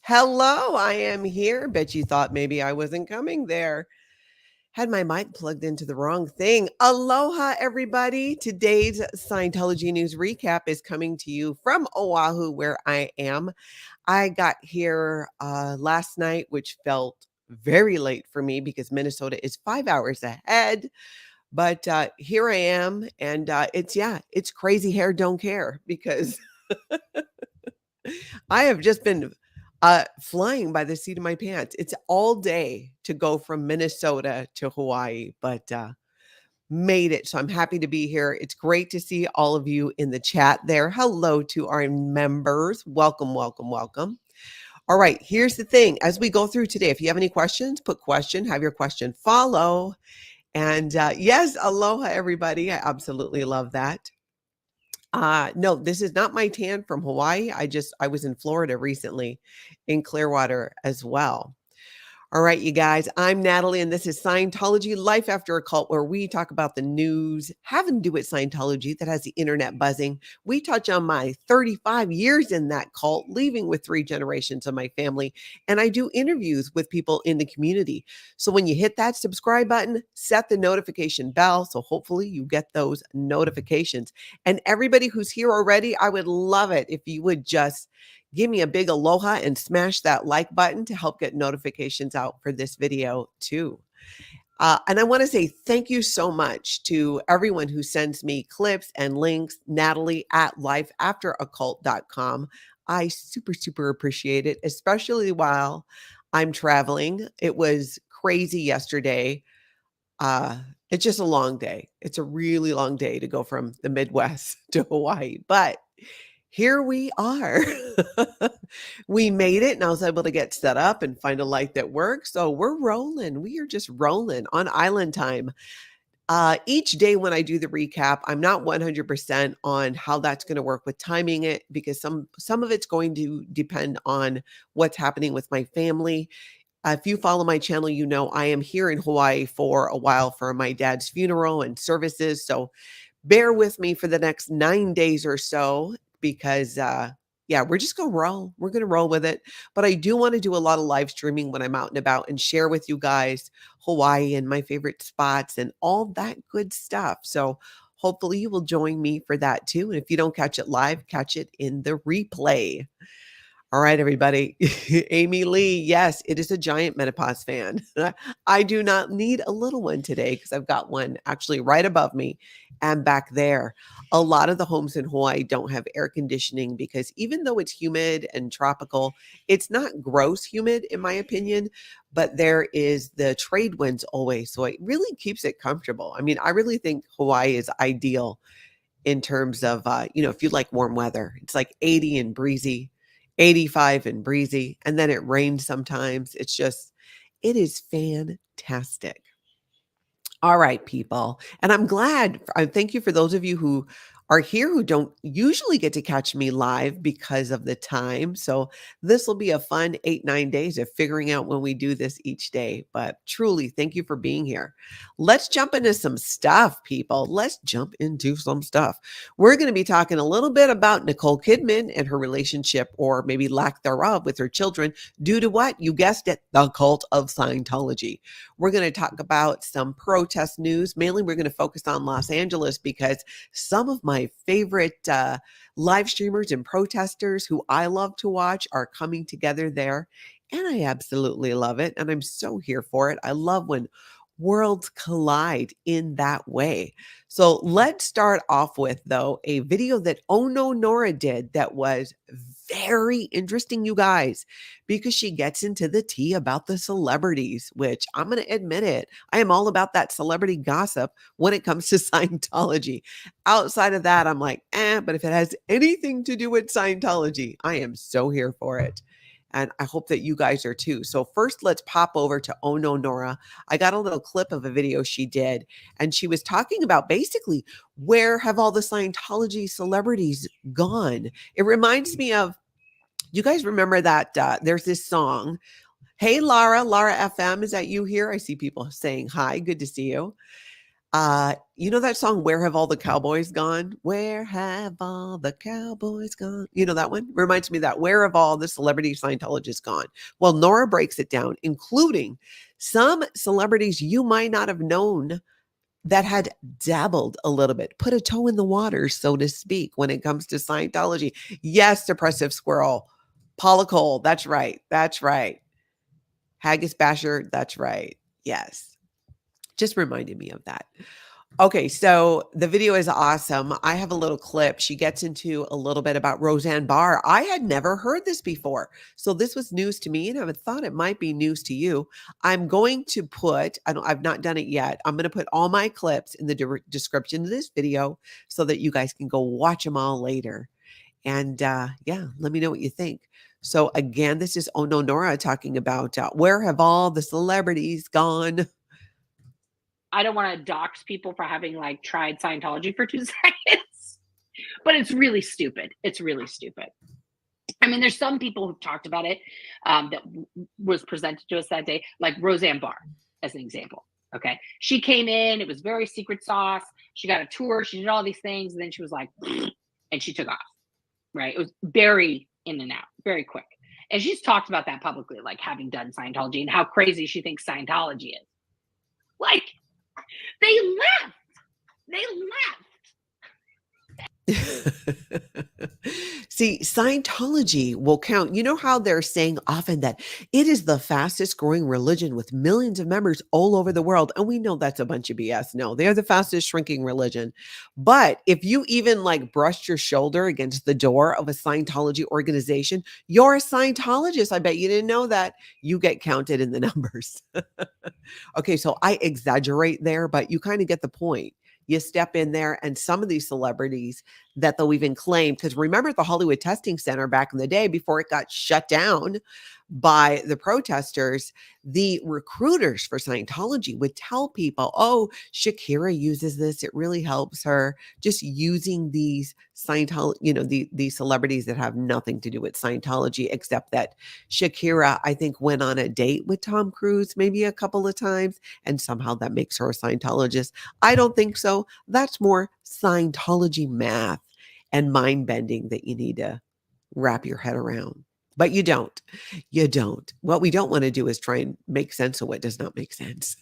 Hello, I am here. Bet you thought maybe I wasn't coming there. Had my mic plugged into the wrong thing. Aloha, everybody. Today's Scientology News Recap is coming to you from Oahu, where I am. I got here last night, which felt very late for me because Minnesota is 5 hours ahead. But here I am, and it's crazy hair, don't care because I have just been flying by the seat of my pants. It's all day to go from Minnesota to Hawaii, but made it. So I'm happy to be here. It's great to see all of you in the chat there. Hello to our members. Welcome, welcome, welcome. All right, here's the thing. As we go through today, if you have any questions, put question, have your question follow. And yes, aloha, everybody. I absolutely love that. No, this is not my tan from Hawaii. I was in Florida recently in Clearwater as well. All right, you guys, I'm Natalie, and this is Scientology Life After a Cult, where we talk about the news having to do with Scientology that has the internet buzzing. We touch on my 35 years in that cult, leaving with 3 generations of my family, and I do interviews with people in the community. So when you hit that subscribe button, set the notification bell, so hopefully you get those notifications. And everybody who's here already, I would love it if you would just give me a big aloha and smash that like button to help get notifications out for this video too. And I want to say thank you so much to everyone who sends me clips and links, Natalie at lifeafterocult.com. I super appreciate it, especially while I'm traveling. It was crazy yesterday. It's just a long day. It's a really long day to go from the Midwest to Hawaii, but here we are. We made it, and I was able to get set up and find a light that works. So we're rolling. We are just rolling on island time. Each day when I do the recap, I'm not 100% on how that's going to work with timing it because some of it's going to depend on what's happening with my family. If you follow my channel, you know I am here in Hawaii for a while for my dad's funeral and services. So bear with me for the next 9 days or so because we're just going to roll. We're going to roll with it. But I do want to do a lot of live streaming when I'm out and about and share with you guys Hawaii and my favorite spots and all that good stuff. So hopefully you will join me for that too. And if you don't catch it live, catch it in the replay. All right, everybody. Amy Lee, yes, it is a giant menopause fan. I do not need a little one today because I've got one actually right above me and back there. A lot of the homes in Hawaii don't have air conditioning because even though it's humid and tropical, it's not gross humid in my opinion, but there is the trade winds always. So it really keeps it comfortable. I mean, I really think Hawaii is ideal in terms of, if you like warm weather, it's like 80 and breezy. 85 and breezy, and then it rains sometimes. It is fantastic. All right, people. And I'm glad. I thank you for those of you who are here who don't usually get to catch me live because of the time. So this will be a fun 8-9 days of figuring out when we do this each day. But truly, thank you for being here. Let's jump into some stuff, people. Let's jump into some stuff. We're going to be talking a little bit about Nicole Kidman and her relationship, or maybe lack thereof, with her children due to what? You guessed it, the cult of Scientology. We're going to talk about some protest news. Mainly, we're going to focus on Los Angeles because some of my favorite live streamers and protesters who I love to watch are coming together there. And I absolutely love it. And I'm so here for it. I love when worlds collide in that way. So let's start off with, though, a video that Oh No Nora did that was very interesting, you guys, because she gets into the tea about the celebrities, which I'm going to admit it. I am all about that celebrity gossip when it comes to Scientology. Outside of that, I'm like, but if it has anything to do with Scientology, I am so here for it. And I hope that you guys are too. So first, let's pop over to Oh No Nora. I got a little clip of a video she did, and she was talking about basically where have all the Scientology celebrities gone? It reminds me of, you guys remember that there's this song, Hey Lara FM, is that you here? I see people saying hi. Good to see you. You know that song, Where Have All the Cowboys Gone? Where have all the cowboys gone? You know that one? Reminds me of that. Where have all the celebrity Scientologists gone? Well, Nora breaks it down, including some celebrities you might not have known that had dabbled a little bit, put a toe in the water, so to speak, when it comes to Scientology. Yes, Depressive Squirrel. Paula Cole. That's right. That's right. Haggis Basher. That's right. Yes. Just reminded me of that. Okay, so the video is awesome. I have a little clip. She gets into a little bit about Roseanne Barr. I had never heard this before. So this was news to me, and I thought it might be news to you. I'm going to put, I've not done it yet. I'm going to put all my clips in the description of this video so that you guys can go watch them all later. And yeah, let me know what you think. So again, this is Oh No Nora talking about where have all the celebrities gone? I don't want to dox people for having like tried Scientology for 2 seconds, but it's really stupid. It's really stupid. I mean, there's some people who've talked about it that was presented to us that day, like Roseanne Barr, as an example. Okay. She came in, it was very secret sauce. She got a tour, she did all these things, and then she was like, and she took off. Right. It was very in and out, very quick. And she's talked about that publicly, like having done Scientology and how crazy she thinks Scientology is. Like, they left. They left. See, Scientology will count. You know how they're saying often that it is the fastest growing religion with millions of members all over the world. And we know that's a bunch of BS. No, they are the fastest shrinking religion. But if you even like brushed your shoulder against the door of a Scientology organization, you're a Scientologist. I bet you didn't know that. You get counted in the numbers. Okay, so I exaggerate there, but you kind of get the point. You step in there, and some of these celebrities that they'll even claim, because remember at the Hollywood Testing Center back in the day before it got shut down by the protesters, the recruiters for Scientology would tell people, oh, Shakira uses this. It really helps her. Just using these Scientology, these celebrities that have nothing to do with Scientology, except that Shakira, I think, went on a date with Tom Cruise maybe a couple of times, and somehow that makes her a Scientologist. I don't think so. That's more Scientology math and mind bending that you need to wrap your head around. But you don't. You don't. What we don't want to do is try and make sense of what does not make sense.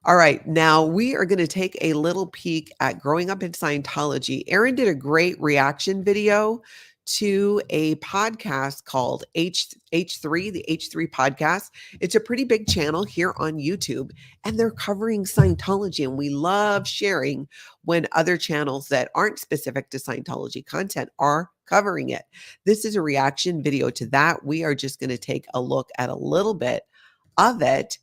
All right. Now we are going to take a little peek at growing up in Scientology. Erin did a great reaction video to a podcast called H3, the H3 podcast. It's a pretty big channel here on YouTube, and they're covering Scientology. And we love sharing when other channels that aren't specific to Scientology content are covering it. This is a reaction video to that. We are just going to take a look at a little bit of it.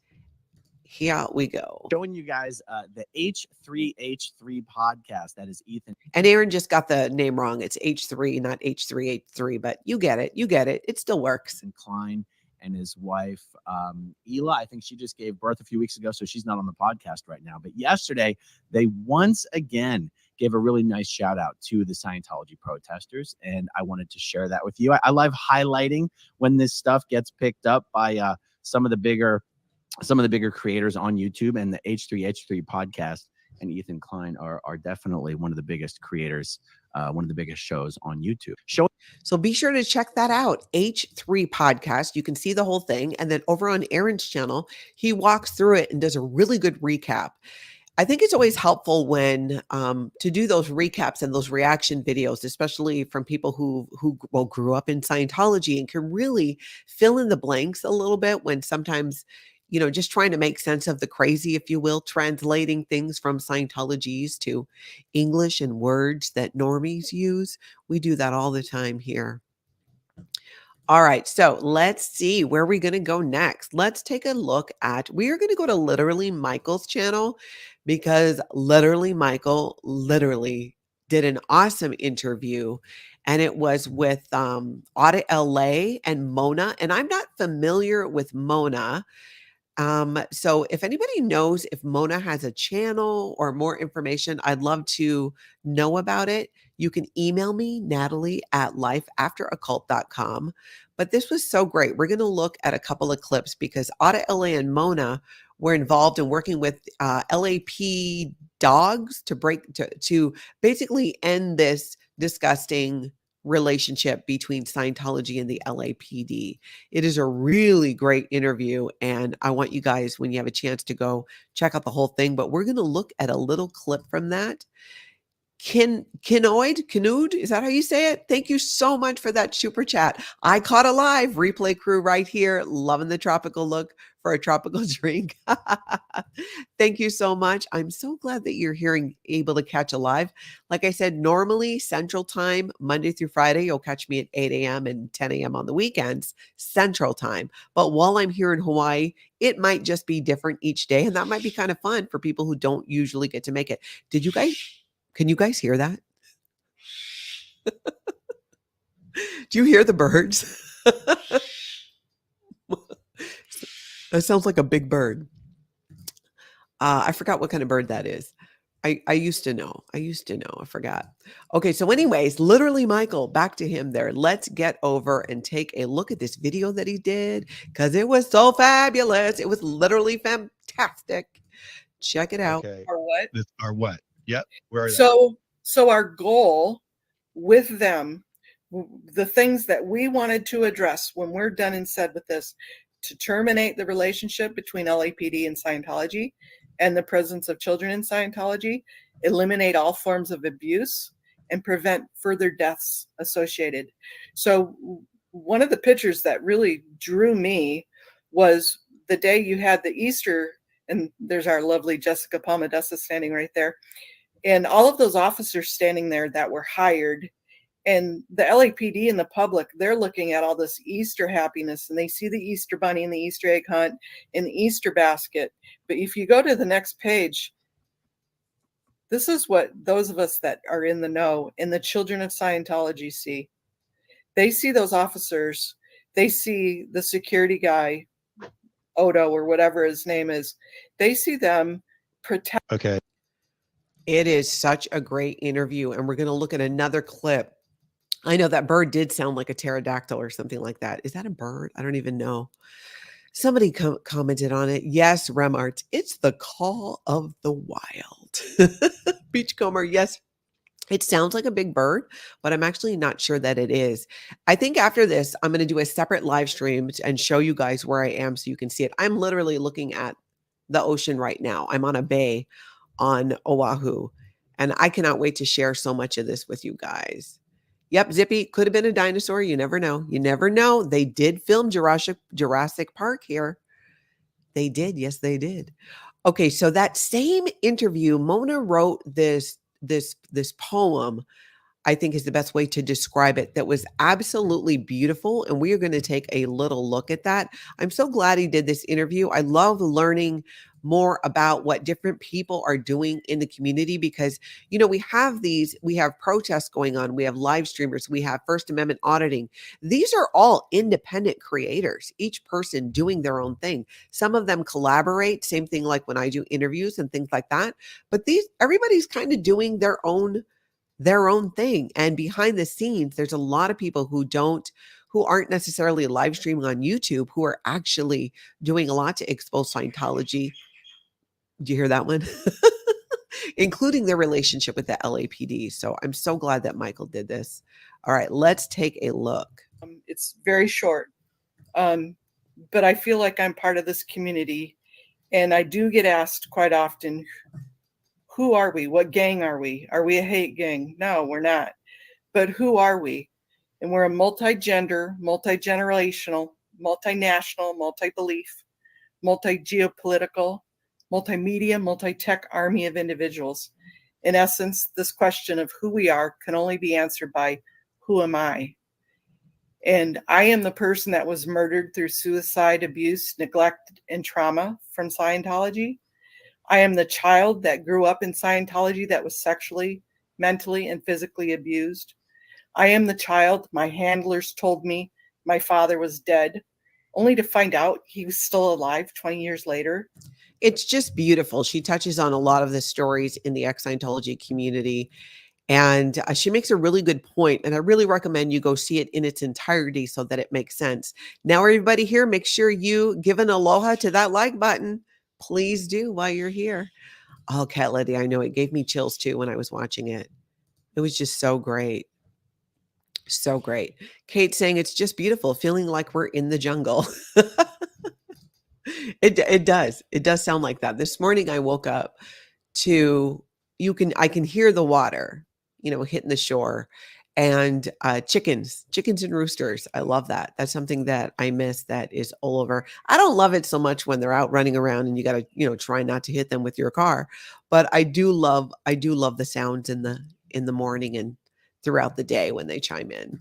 Here we go. Showing you guys the H3H3 podcast. That is Ethan. And Erin just got the name wrong. It's H3, not H3H3, but you get it. You get it. It still works. And Klein and his wife, Ela, I think she just gave birth a few weeks ago, so she's not on the podcast right now. But yesterday, they once again gave a really nice shout out to the Scientology protesters, and I wanted to share that with you. I love highlighting when this stuff gets picked up by some of the bigger creators on YouTube, and the H3H3 podcast and Ethan Klein are definitely one of the biggest creators, one of the biggest shows on YouTube. So be sure to check that out. H3 podcast. You can see the whole thing. And then over on Aaron's channel, he walks through it and does a really good recap. I think it's always helpful when to do those recaps and those reaction videos, especially from people who grew up in Scientology and can really fill in the blanks a little bit when sometimes, just trying to make sense of the crazy, if you will, translating things from Scientologies to English and words that normies use. We do that all the time here. All right, so let's see where we're going to go next. Let's take a look at, we are going to go to Literally Michael's channel, because Literally Michael literally did an awesome interview, and it was with Audit LA and Mona. And I'm not familiar with Mona. So if anybody knows if Mona has a channel or more information, I'd love to know about it. You can email me, Natalie@lifeafteroccult.com. But this was so great. We're going to look at a couple of clips because Audit LA and Mona We're involved in working with LAP dogs to basically end this disgusting relationship between Scientology and the LAPD. It is a really great interview, and I want you guys, when you have a chance, to go check out the whole thing. But we're going to look at a little clip from that. Kinoid, is that how you say it? Thank you so much for that super chat. I caught a live replay crew right here, loving the tropical look for a tropical drink. Thank you so much. I'm so glad that you're able to catch a live. Like I said, normally Central Time, Monday through Friday, you'll catch me at 8 a.m. and 10 a.m. on the weekends, Central Time. But while I'm here in Hawaii, it might just be different each day, and that might be kind of fun for people who don't usually get to make it. Can you guys hear that? Do you hear the birds? That sounds like a big bird. I forgot what kind of bird that is. I used to know. I forgot. Okay, so anyways, literally, Michael, back to him there. Let's get over and take a look at this video that he did, because it was so fabulous. It was literally fantastic. Check it out. Okay. Our what? Yep. Where are they? So our goal with them, the things that we wanted to address when we're done and said with this, to terminate the relationship between LAPD and Scientology and the presence of children in Scientology, eliminate all forms of abuse, and prevent further deaths associated. So one of the pictures that really drew me was the day you had the Easter, and there's our lovely Jessica Palmadessa standing right there. And all of those officers standing there that were hired, and the LAPD and the public, they're looking at all this Easter happiness, and they see the Easter bunny and the Easter egg hunt and the Easter basket. But if you go to the next page, this is what those of us that are in the know and the children of Scientology see. They see those officers, they see the security guy, Odo or whatever his name is. They see them protect. Okay. It is such a great interview, and we're going to look at another clip. I know that bird did sound like a pterodactyl or something like that. Is that a bird? I don't even know. Somebody commented on it. Yes, Remart, it's the call of the wild. Beachcomber, yes. It sounds like a big bird, but I'm actually not sure that it is. I think after this, I'm going to do a separate live stream and show you guys where I am so you can see it. I'm literally looking at the ocean right now. I'm on a bay on Oahu, and I cannot wait to share so much of this with you guys. Yep, Zippy, could have been a dinosaur. You never know. You never know. They did film Jurassic Park here. They did. Yes, they did. Okay, so that same interview, Mona wrote this poem, I think is the best way to describe it, that was absolutely beautiful. And we are going to take a little look at that. I'm so glad he did this interview. I love learning more about what different people are doing in the community, because, you know, we have protests going on. We have live streamers. We have First Amendment auditing. These are all independent creators, each person doing their own thing. Some of them collaborate, same thing like when I do interviews and things like that. But everybody's kind of doing their own thing. And behind the scenes, there's a lot of people who aren't necessarily live streaming on YouTube, who are actually doing a lot to expose Scientology. Do you hear that one? Including their relationship with the LAPD. So I'm so glad that Michael did this. All right, let's take a look. It's very short, but I feel like I'm part of this community, and I do get asked quite often, who are we? What gang are we? Are we a hate gang? No, we're not. But who are we? And we're a multi-gender, multi-generational, multinational, multi-belief, multi-geopolitical, multimedia, multi-tech army of individuals. In essence, this question of who we are can only be answered by who am I? And I am the person that was murdered through suicide, abuse, neglect, and trauma from Scientology. I am the child that grew up in Scientology that was sexually, mentally, and physically abused. I am the child my handlers told me my father was dead, only to find out he was still alive 20 years later. It's just beautiful. She touches on a lot of the stories in the ex-Scientology community, and she makes a really good point, and I really recommend you go see it in its entirety so that it makes sense. Now, everybody here, make sure you give an aloha to that like button. Please do while you're here. Oh, Cat Lady, I know it gave me chills too when I was watching it. It was just so great. So great. Kate saying it's just beautiful, feeling like we're in the jungle. It does. It does sound like that. This morning I woke up to I can hear the water, hitting the shore, and chickens and roosters. I love that. That's something that I miss that is all over. I don't love it so much when they're out running around and you got to, try not to hit them with your car, but I do love the sounds in the morning and throughout the day when they chime in.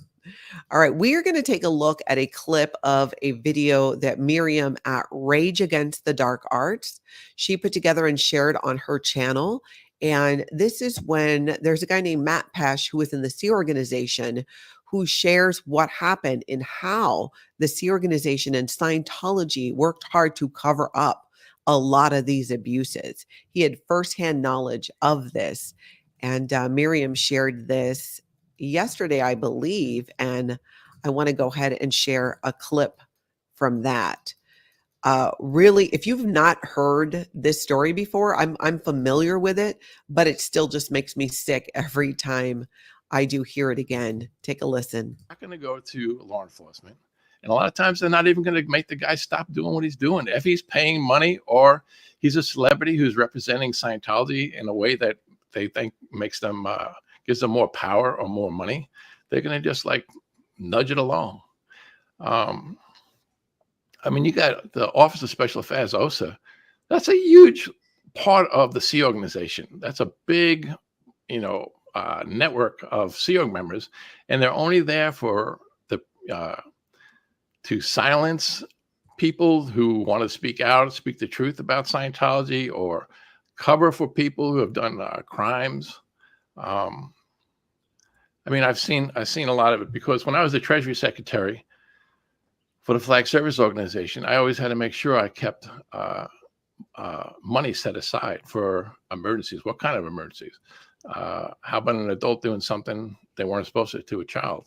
All right, we are going to take a look at a clip of a video that Miriam at Rage Against the Dark Arts, she put together and shared on her channel. And this is when there's a guy named Matt Pesch who is in the Sea Organization who shares what happened and how the Sea Organization and Scientology worked hard to cover up a lot of these abuses. He had firsthand knowledge of this. And Miriam shared this yesterday, I believe, and I want to go ahead and share a clip from that. Really, if you've not heard this story before, I'm familiar with it, but it still just makes me sick every time I do hear it again. Take a listen. Not going to go to law enforcement, and a lot of times they're not even going to make the guy stop doing what he's doing. If he's paying money or he's a celebrity who's representing Scientology in a way that they think makes them gives them more power or more money, they're going to just like nudge it along. I mean, you got the Office of Special Affairs, OSA. That's a huge part of the Sea Organization. That's a big, network of Sea Org members, and they're only there for to silence people who want to speak out, speak the truth about Scientology, or cover for people who have done crimes. I mean, I've seen a lot of it because when I was the Treasury Secretary for the Flag Service Organization, I always had to make sure I kept money set aside for emergencies. What kind of emergencies? How about an adult doing something they weren't supposed to a child?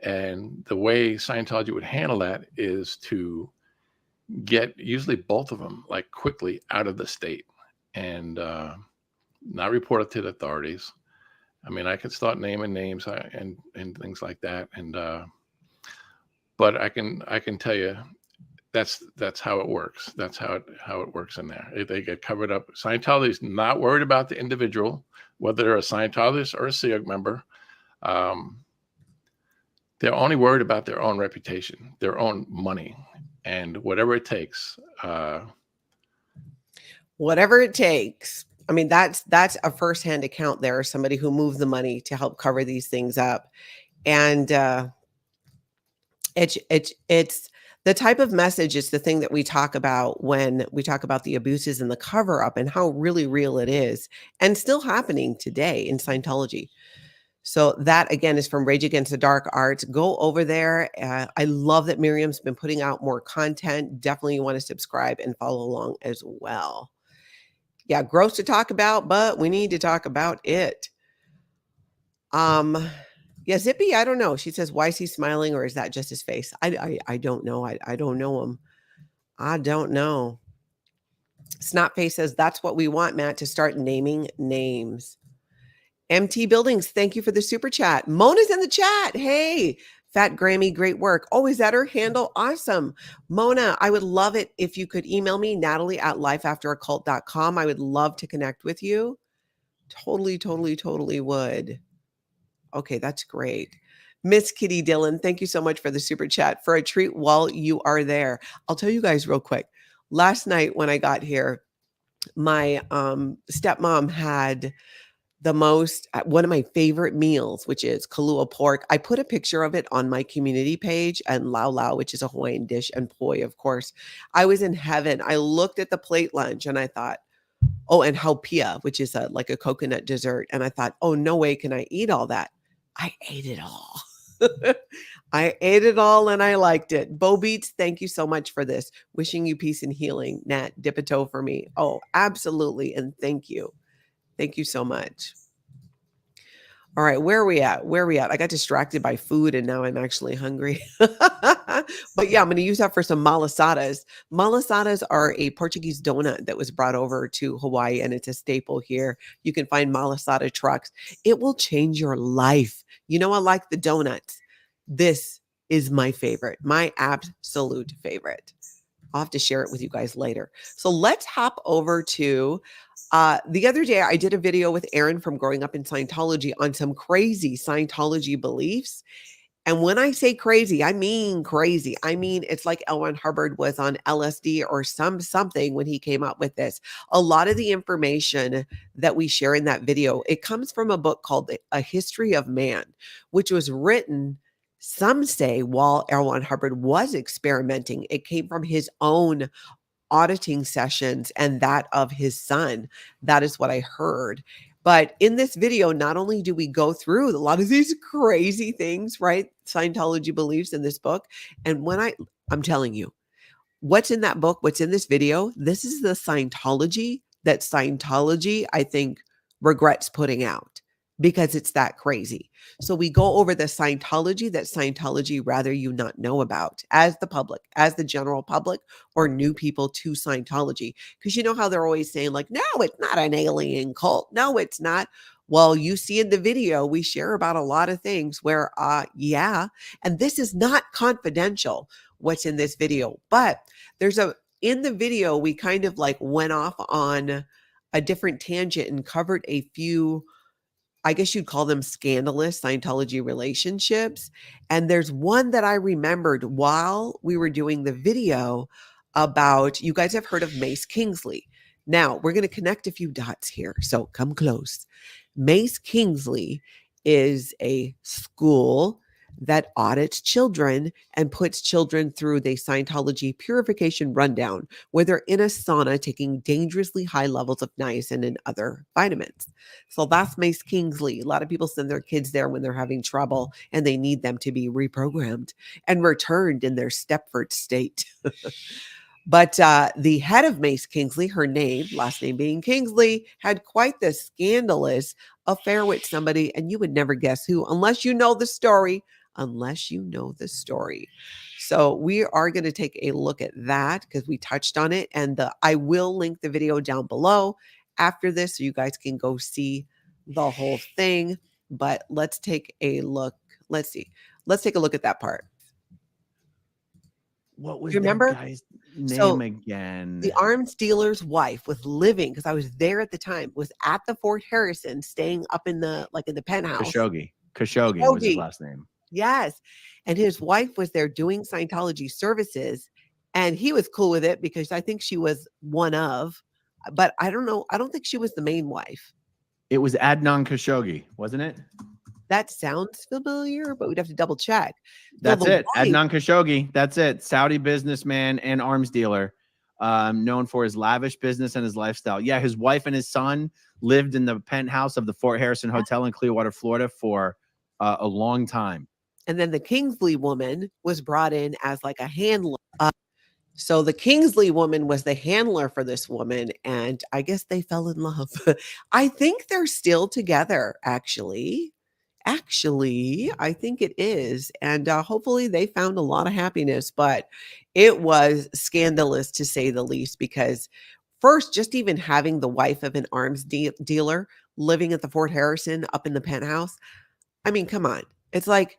And the way Scientology would handle that is to get usually both of them like quickly out of the state and not report it to the authorities. I mean, I could start naming names and things like that, and but I can tell you that's how it works. That's how it works in there. They get covered up. Scientology is not worried about the individual, whether they're a Scientologist or a Sea Org member. They're only worried about their own reputation, their own money, and whatever it takes. Whatever it takes. I mean, that's a firsthand account there, somebody who moved the money to help cover these things up. And it's the type of message, is the thing that we talk about when we talk about the abuses and the cover up and how really real it is and still happening today in Scientology. So that, again, is from Rage Against the Dark Arts. Go over there. I love that Miriam's been putting out more content. Definitely you want to subscribe and follow along as well. Yeah, gross to talk about, but we need to talk about it. Yeah, Zippy, I don't know. She says, why is he smiling, or is that just his face? I don't know. I don't know him. I don't know. Snotface says, that's what we want, Matt, to start naming names. MT Buildings, thank you for the super chat. Mona's in the chat. Hey, Fat Grammy, great work. Oh, is that her handle? Awesome. Mona, I would love it if you could email me, Natalie@lifeafteroccult.com. I would love to connect with you. Totally would. Okay, that's great. Miss Kitty Dillon, thank you so much for the super chat. For a treat while you are there. I'll tell you guys real quick. Last night when I got here, my stepmom had one of my favorite meals, which is Kahlua pork. I put a picture of it on my community page, and lau lau, which is a Hawaiian dish, and poi, of course. I was in heaven. I looked at the plate lunch and I thought, oh, and haupia, which is like a coconut dessert. And I thought, oh, no way can I eat all that. I ate it all. I ate it all and I liked it. Bo Beats, thank you so much for this. Wishing you peace and healing. Nat, dip a toe for me. Oh, absolutely. And thank you. Thank you so much. All right, where are we at? Where are we at? I got distracted by food and now I'm actually hungry. But yeah, I'm going to use that for some malasadas. Malasadas are a Portuguese donut that was brought over to Hawaii and it's a staple here. You can find malasada trucks. It will change your life. You know, I like the donuts. This is my favorite, my absolute favorite. I'll have to share it with you guys later. So let's hop over to the other day. I did a video with Aaron from Growing Up in Scientology on some crazy Scientology beliefs. And when I say crazy, I mean crazy. I mean, it's like L. Ron Hubbard was on LSD or something when he came up with this. A lot of the information that we share in that video, it comes from a book called A History of Man, which was written, some say, while L. Ron Hubbard was experimenting. It came from his own auditing sessions and that of his son. That is what I heard. But in this video, not only do we go through a lot of these crazy things, right? Scientology beliefs in this book. And when I'm telling you, what's in that book, what's in this video, this is the Scientology that Scientology, I think, regrets putting out because it's that crazy. So we go over the Scientology that Scientology rather you not know about as the public, as the general public or new people to Scientology. Because you know how they're always saying like, no, it's not an alien cult. No, it's not. Well, you see in the video, we share about a lot of things where, yeah, and this is not confidential, what's in this video, but in the video, we kind of like went off on a different tangent and covered a few, I guess you'd call them scandalous Scientology relationships. And there's one that I remembered while we were doing the video about, you guys have heard of Mace Kingsley. Now we're going to connect a few dots here. So come close. Mace Kingsley is a school that audits children and puts children through the Scientology purification rundown, where they're in a sauna taking dangerously high levels of niacin and other vitamins. So that's Mace Kingsley. A lot of people send their kids there when they're having trouble and they need them to be reprogrammed and returned in their Stepford state. But the head of Mace Kingsley, her name, last name being Kingsley, had quite the scandalous affair with somebody, and you would never guess who, unless you know the story. So we are going to take a look at that because we touched on it, and I will link the video down below after this so you guys can go see the whole thing. But let's take a look. Let's see. Let's take a look at that part. What was Remember? that guy's name again? The arms dealer's wife was living, because I was there at the time, was at the Fort Harrison, staying up in the penthouse. Khashoggi was his last name. Yes. And his wife was there doing Scientology services, and he was cool with it because I think she was one of, but I don't know. I don't think she was the main wife. It was Adnan Khashoggi, wasn't it? That sounds familiar, but we'd have to double check. That's it. Adnan Khashoggi. That's it. Saudi businessman and arms dealer, known for his lavish business and his lifestyle. Yeah, his wife and his son lived in the penthouse of the Fort Harrison Hotel in Clearwater, Florida for a long time. And then the Kingsley woman was brought in as like a handler. So the Kingsley woman was the handler for this woman, and I guess they fell in love. I think they're still together, actually. I think it is. And hopefully they found a lot of happiness, but it was scandalous to say the least, because first, just even having the wife of an arms dealer living at the Fort Harrison up in the penthouse. I mean, come on. It's like,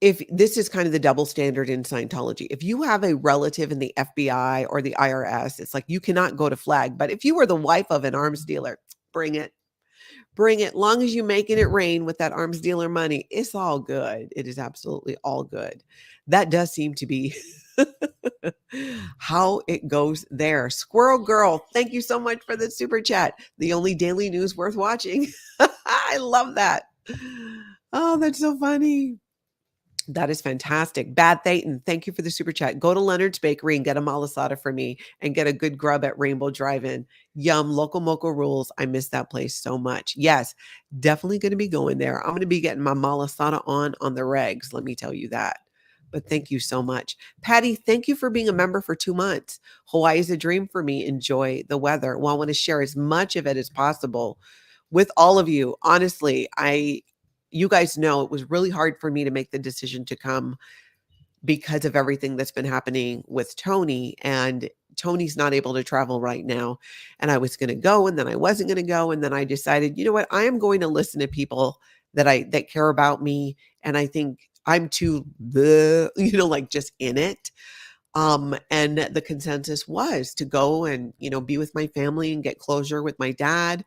if this is kind of the double standard in Scientology, if you have a relative in the FBI or the IRS, it's like you cannot go to flag. But if you were the wife of an arms dealer, bring it. Long as you're making it rain with that arms dealer money, it's all good. It is absolutely all good. That does seem to be how it goes there. Squirrel Girl, thank you so much for the super chat. The only daily news worth watching. I love that. Oh, that's so funny. That is fantastic. Bad Thayton, thank you for the super chat. Go to Leonard's Bakery and get a malasada for me and get a good grub at Rainbow Drive-In. Yum, Local Moco rules. I miss that place so much. Yes, definitely going to be going there. I'm going to be getting my malasada on the regs. Let me tell you that. But thank you so much. Patty, thank you for being a member for 2 months. Hawaii is a dream for me. Enjoy the weather. Well, I want to share as much of it as possible with all of you. Honestly, you guys know it was really hard for me to make the decision to come because of everything that's been happening with Tony, and Tony's not able to travel right now. And I was going to go, and then I wasn't going to go. And then I decided, you know what? I am going to listen to people that care about me. And I think I'm too, like just in it. And the consensus was to go and, be with my family and get closure with my dad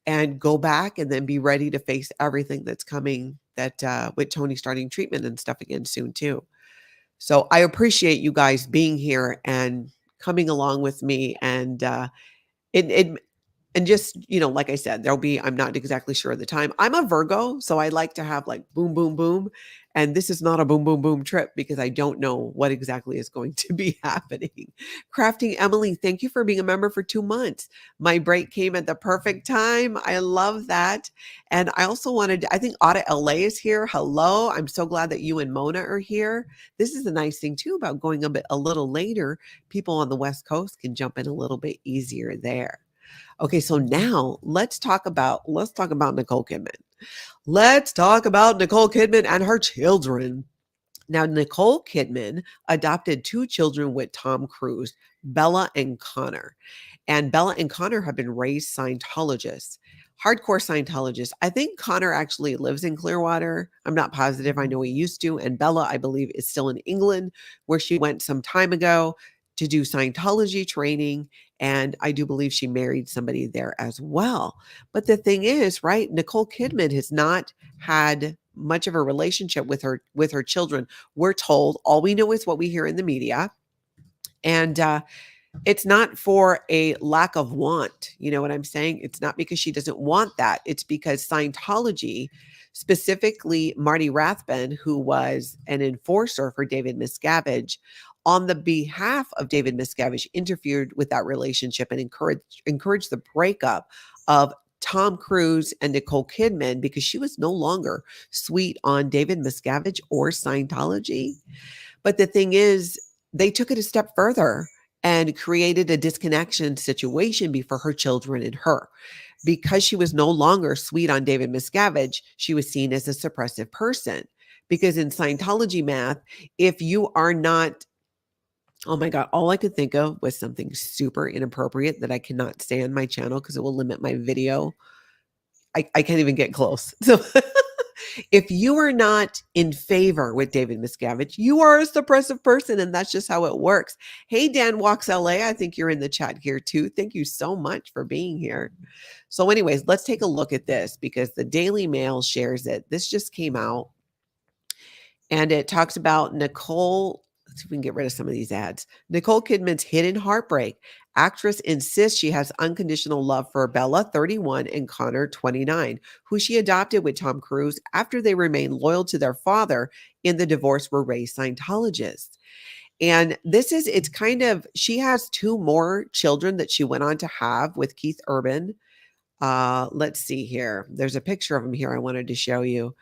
and go back and then be ready to face everything that's coming with Tony starting treatment and stuff again soon too. So I appreciate you guys being here and coming along with me, and and just, like I said, I'm not exactly sure of the time. I'm a Virgo, so I like to have like boom, boom, boom. And this is not a boom, boom, boom trip because I don't know what exactly is going to be happening. Crafting Emily, thank you for being a member for 2 months. My break came at the perfect time. I love that. And I also I think Audit LA is here. Hello. I'm so glad that you and Mona are here. This is the nice thing too about going a little later. People on the West Coast can jump in a little bit easier there. Okay, so now let's talk about Nicole Kidman. Let's talk about Nicole Kidman and her children. Now, Nicole Kidman adopted 2 children with Tom Cruise, Bella and Connor. And Bella and Connor have been raised Scientologists, hardcore Scientologists. I think Connor actually lives in Clearwater. I'm not positive. I know he used to. And Bella, I believe, is still in England, where she went some time ago to do Scientology training. And I do believe she married somebody there as well. But the thing is, right, Nicole Kidman has not had much of a relationship with her children. We're told, all we know is what we hear in the media. And it's not for a lack of want. You know what I'm saying? It's not because she doesn't want that. It's because Scientology, specifically Marty Rathbun, who was an enforcer for David Miscavige, on the behalf of David Miscavige, interfered with that relationship and encouraged the breakup of Tom Cruise and Nicole Kidman because she was no longer sweet on David Miscavige or Scientology. But the thing is, they took it a step further and created a disconnection situation for her children and her. Because she was no longer sweet on David Miscavige, she was seen as a suppressive person. Because in Scientology math, if you are not, oh my God, all I could think of was something super inappropriate that I cannot say on my channel because it will limit my video. I can't even get close. So if you are not in favor with David Miscavige, you are a suppressive person, and that's just how it works. Hey, Dan Walks LA, I think you're in the chat here too. Thank you so much for being here. So anyways, let's take a look at this because the Daily Mail shares it. This just came out, and it talks about Nicole. Let's see if we can get rid of some of these ads. Nicole Kidman's hidden heartbreak. Actress insists she has unconditional love for Bella, 31, and Connor, 29, who she adopted with Tom Cruise after they remained loyal to their father in the divorce were raised Scientologists. And she has 2 more children that she went on to have with Keith Urban. Let's see here. There's a picture of him here I wanted to show you.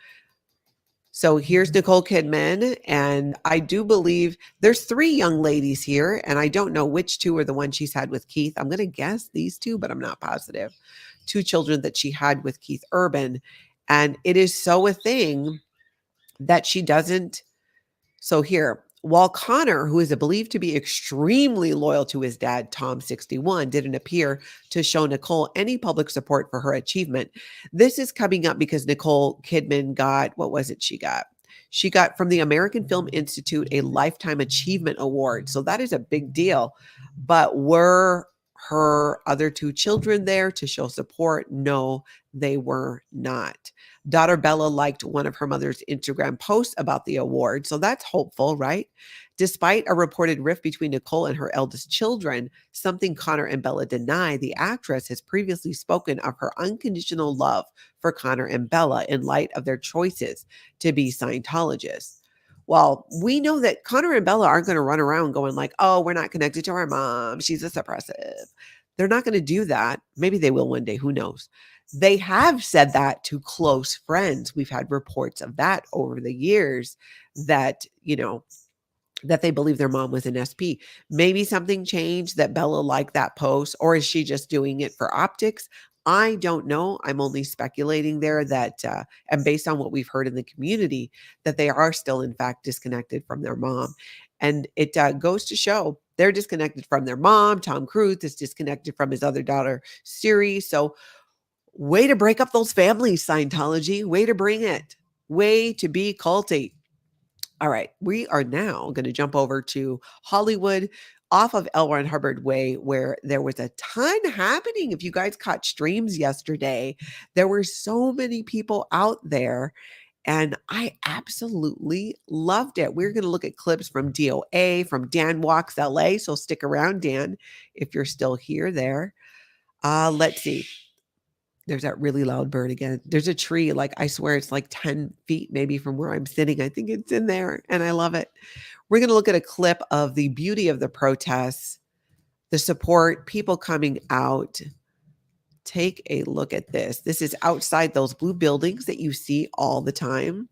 So here's Nicole Kidman, and I do believe there's 3 young ladies here, and I don't know which 2 are the ones she's had with Keith. I'm going to guess these 2, but I'm not positive. 2 children that she had with Keith Urban, and it is so a thing that she doesn't. So here, while Connor, who is believed to be extremely loyal to his dad, Tom, 61, didn't appear to show Nicole any public support for her achievement. This is coming up because Nicole Kidman got, what was it she got? She got from the American Film Institute a Lifetime Achievement Award. So that is a big deal. But were her other 2 children there to show support? No, they were not. Daughter Bella liked one of her mother's Instagram posts about the award. So that's hopeful, right? Despite a reported rift between Nicole and her eldest children, something Connor and Bella deny, the actress has previously spoken of her unconditional love for Connor and Bella in light of their choices to be Scientologists. Well, we know that Connor and Bella aren't going to run around going like, oh, we're not connected to our mom. She's a suppressive. They're not going to do that. Maybe they will one day. Who knows? They have said that to close friends. We've had reports of that over the years that, that they believe their mom was an SP. Maybe something changed that Bella liked that post, or is she just doing it for optics? I don't know. I'm only speculating there that, and based on what we've heard in the community, that they are still, in fact, disconnected from their mom. And it goes to show they're disconnected from their mom. Tom Cruise is disconnected from his other daughter, Siri. So, way to break up those families, Scientology. Way to bring it. Way to be culty. All right, we are now going to jump over to Hollywood off of Hubbard Way, where there was a ton happening. If you guys caught streams yesterday, there were so many people out there, and I absolutely loved it. We're going to look at clips from D.O.A, from Dan Walks LA, so stick around, Dan, if you're still here there. Let's see. There's that really loud bird again. There's a tree, like I swear it's like 10 feet maybe from where I'm sitting. I think it's in there and I love it. We're going to look at a clip of the beauty of the protests, the support, people coming out. Take a look at this. This is outside those blue buildings that you see all the time.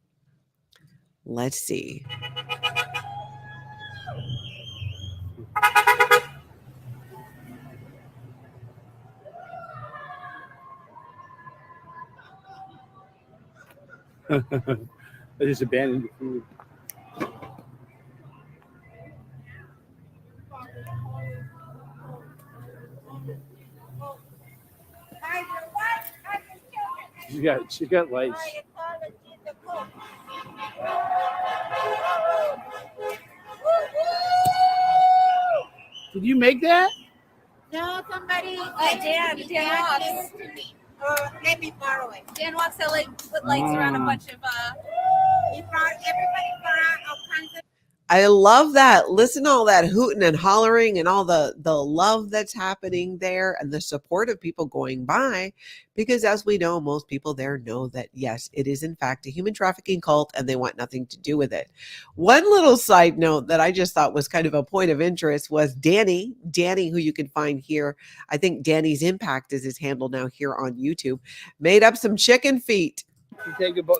Let's see. I just abandoned the food. She got lice. Did you make that? No, somebody. Dan walks. Let me borrow it. Dan walks LA put lights around a bunch of. He brought everybody brought all kinds of. I love that. Listen to all that hooting and hollering and all the love that's happening there and the support of people going by, because as we know, most people there know that, yes, it is in fact a human trafficking cult and they want nothing to do with it. One little side note that I just thought was kind of a point of interest was Danny, who you can find here. I think Danny's Impact is his handle now here on YouTube, made up some chicken feet. You take out the bones.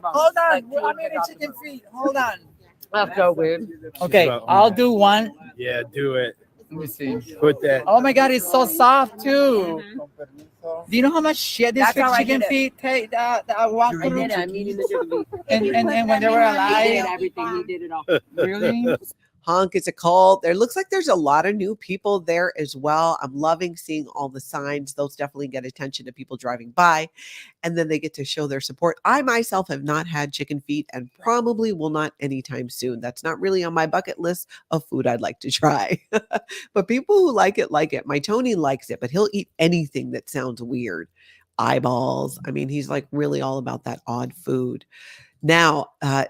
Hold on. I made a chicken feet. Hold on. That's so weird. Okay, I'll do one. Yeah, do it. Let me see. Put that. Oh my God, it's so soft too. Do you know how much shit this chicken feet take? I walked through. I'm eating the chicken feet. And when they were alive. He did everything. He did it all. Really? Honk, it's a cult. There looks like there's a lot of new people there as well. I'm loving seeing all the signs. Those definitely get attention to people driving by, and then they get to show their support. I myself have not had chicken feet and probably will not anytime soon. That's not really on my bucket list of food I'd like to try. But people who like it, like it. My Tony likes it, but he'll eat anything that sounds weird. Eyeballs. I mean, he's like really all about that odd food. Now,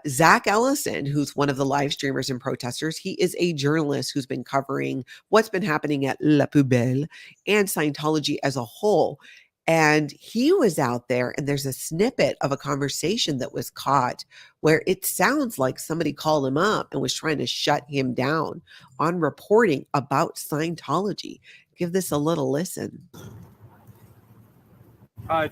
Zach Ellison, who's one of the live streamers and protesters, he is a journalist who's been covering what's been happening at La Poubelle and Scientology as a whole. And he was out there, and there's a snippet of a conversation that was caught where it sounds like somebody called him up and was trying to shut him down on reporting about Scientology. Give this a little listen.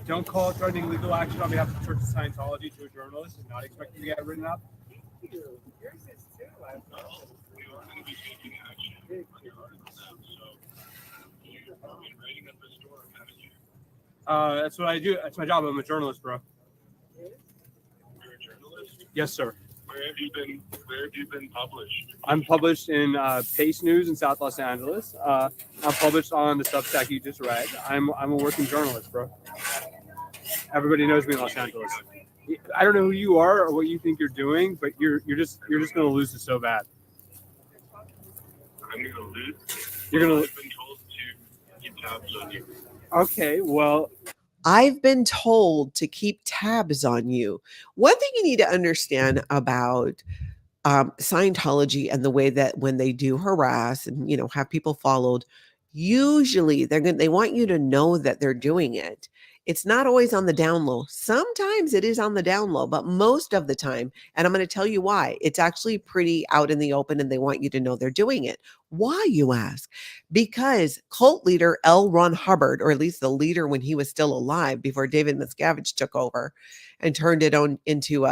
Don't call threatening legal action on behalf of the Church of Scientology to a journalist is not expected to get written up. Thank you. Yours is too. We are going to be taking action on your article now. So you've been writing up a story, haven't you? That's what I do. That's my job. I'm a journalist, bro. You're a journalist? Yes, sir. Where have you been published? I'm published in Pace News in South Los Angeles. I'm published on the Substack you just read. I'm a working journalist, bro. Everybody knows me in Los Angeles. I don't know who you are or what you think you're doing, but you're just gonna lose it so bad. I'm gonna lose. You're gonna. I've been told to keep tabs on you. Okay, well. I've been told to keep tabs on you. One thing you need to understand about Scientology and the way that when they do harass and, have people followed, usually they want you to know that they're doing it. It's not always on the down low. Sometimes it is on the down low, but most of the time, and I'm going to tell you why, it's actually pretty out in the open and they want you to know they're doing it. Why, you ask? Because cult leader L. Ron Hubbard, or at least the leader when he was still alive before David Miscavige took over and turned it on into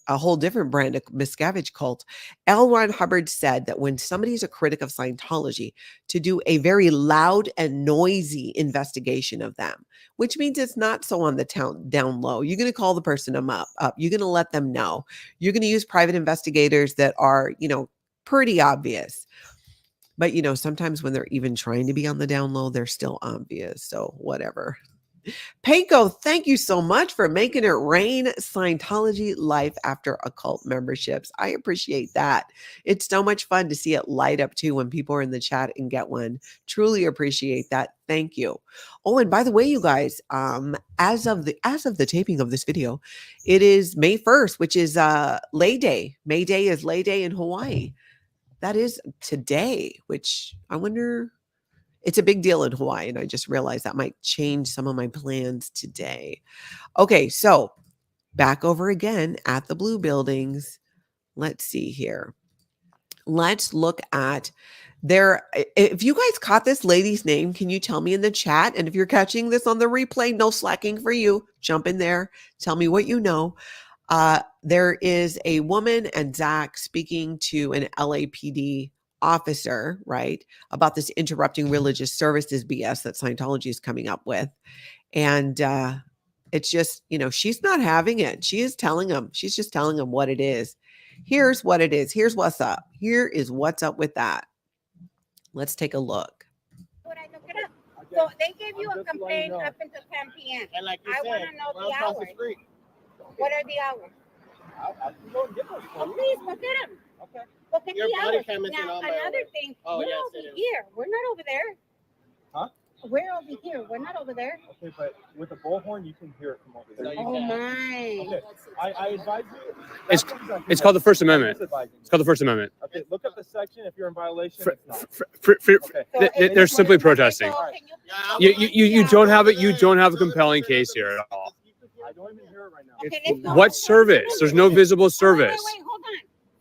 a whole different brand of Miscavige cult. L. Ron Hubbard said that when somebody is a critic of Scientology, to do a very loud and noisy investigation of them, which means it's not so on the down low. You're going to call the person up. You're going to let them know. You're going to use private investigators that are, pretty obvious. But, sometimes when they're even trying to be on the down low, they're still obvious. So whatever. Payco, thank you so much for making it rain. Scientology life after occult memberships. I appreciate that. It's so much fun to see it light up too when people are in the chat and get one. Truly appreciate that. Thank you. Oh, and by the way, you guys, as of the taping of this video, it is May 1st, which is Lay Day. May Day is Lay Day in Hawaii. That is today, which I wonder. It's a big deal in Hawaii, and I just realized that might change some of my plans today. Okay, so back over again at the blue buildings. Let's see here. Let's look at if you guys caught this lady's name, can you tell me in the chat? And if you're catching this on the replay, no slacking for you. Jump in there. Tell me what you know. There is a woman and Zach speaking to an LAPD officer, right, about this interrupting religious services BS that Scientology is coming up with. And it's just, she's not having it. She's just telling him what it is. Here's what it is. Here's what's up. Here is what's up with that. Let's take a look. When I look it up, so they gave you a complaint up until 10 p.m. And like you I said, want to know run the across hours. the street. What are the hours? I can go and get those for Oh, you. please, go get them. Okay. Go get Your the body hours. cam is in Now, on my another hours. thing, Oh, we're yes, over it is. here. We're not over there. Huh? We're over here. We're not over there. Okay, but with a bullhorn, you can hear it from over there. Oh, my. Okay. I advise you. It's called the First Amendment. It's called the First Amendment. Okay, look up the section. If you're in violation, it's not. They're simply protesting. So can you You don't have it. You don't have a compelling case here at all. I don't even hear it right now. Okay, let's go. What service? There's no visible service. Wait, hold on.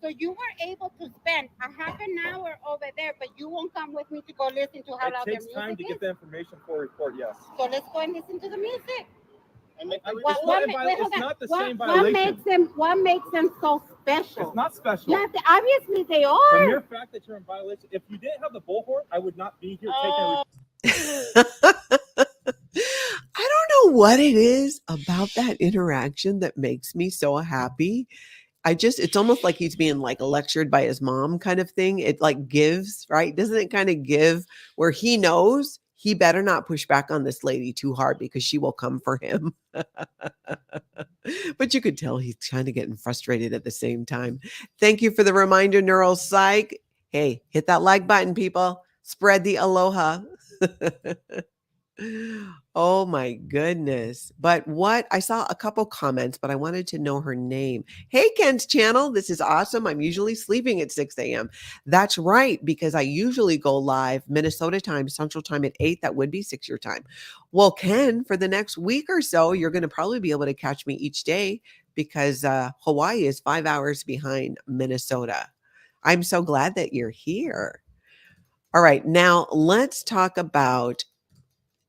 So you were able to spend a half an hour over there, but you won't come with me to go listen to how It loud their takes time to music get is? the information for a report, yes. So let's go and listen to the music. And it's What not the same what violation. makes them so special? It's not special. Yeah, obviously they The are. mere fact that you're in violation, if you didn't have the bullhorn, I would not be here Oh. I don't know what it is about that interaction that makes me so happy. It's almost like he's being like lectured by his mom kind of thing. It like gives, right? Doesn't it kind of give where he knows he better not push back on this lady too hard because she will come for him. But you could tell he's kind of getting frustrated at the same time. Thank you for the reminder, Neuropsych. Hey, hit that like button, people. Spread the aloha. Oh my goodness. But I saw a couple comments, but I wanted to know her name. Hey, Ken's channel. This is awesome. I'm usually sleeping at 6 a.m. That's right, because I usually go live Minnesota time, Central time at 8. That would be 6 your time. Well, Ken, for the next week or so, you're going to probably be able to catch me each day because Hawaii is 5 hours behind Minnesota. I'm so glad that you're here. All right, now let's talk about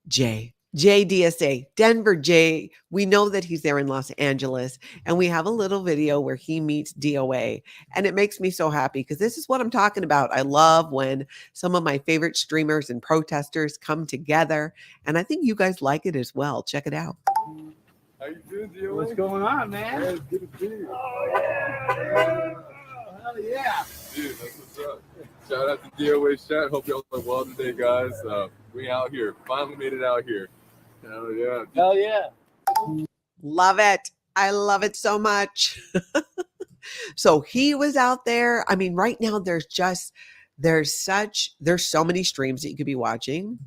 Jay DSA, Denver Jay. We know that he's there in Los Angeles, and we have a little video where he meets D.O.A. And it makes me so happy because this is what I'm talking about. I love when some of my favorite streamers and protesters come together, and I think you guys like it as well. Check it out. How you doing, D.O.A? What's going on, man? Hey, it's good to see you. Hell yeah. Dude, that's what's up. Shout out to D.O.A. chat. Hope y'all are well today, guys. We out here. Finally made it out here. Hell yeah. Hell yeah. Love it. I love it so much. So he was out there. I mean, right now there's so many streams that you could be watching.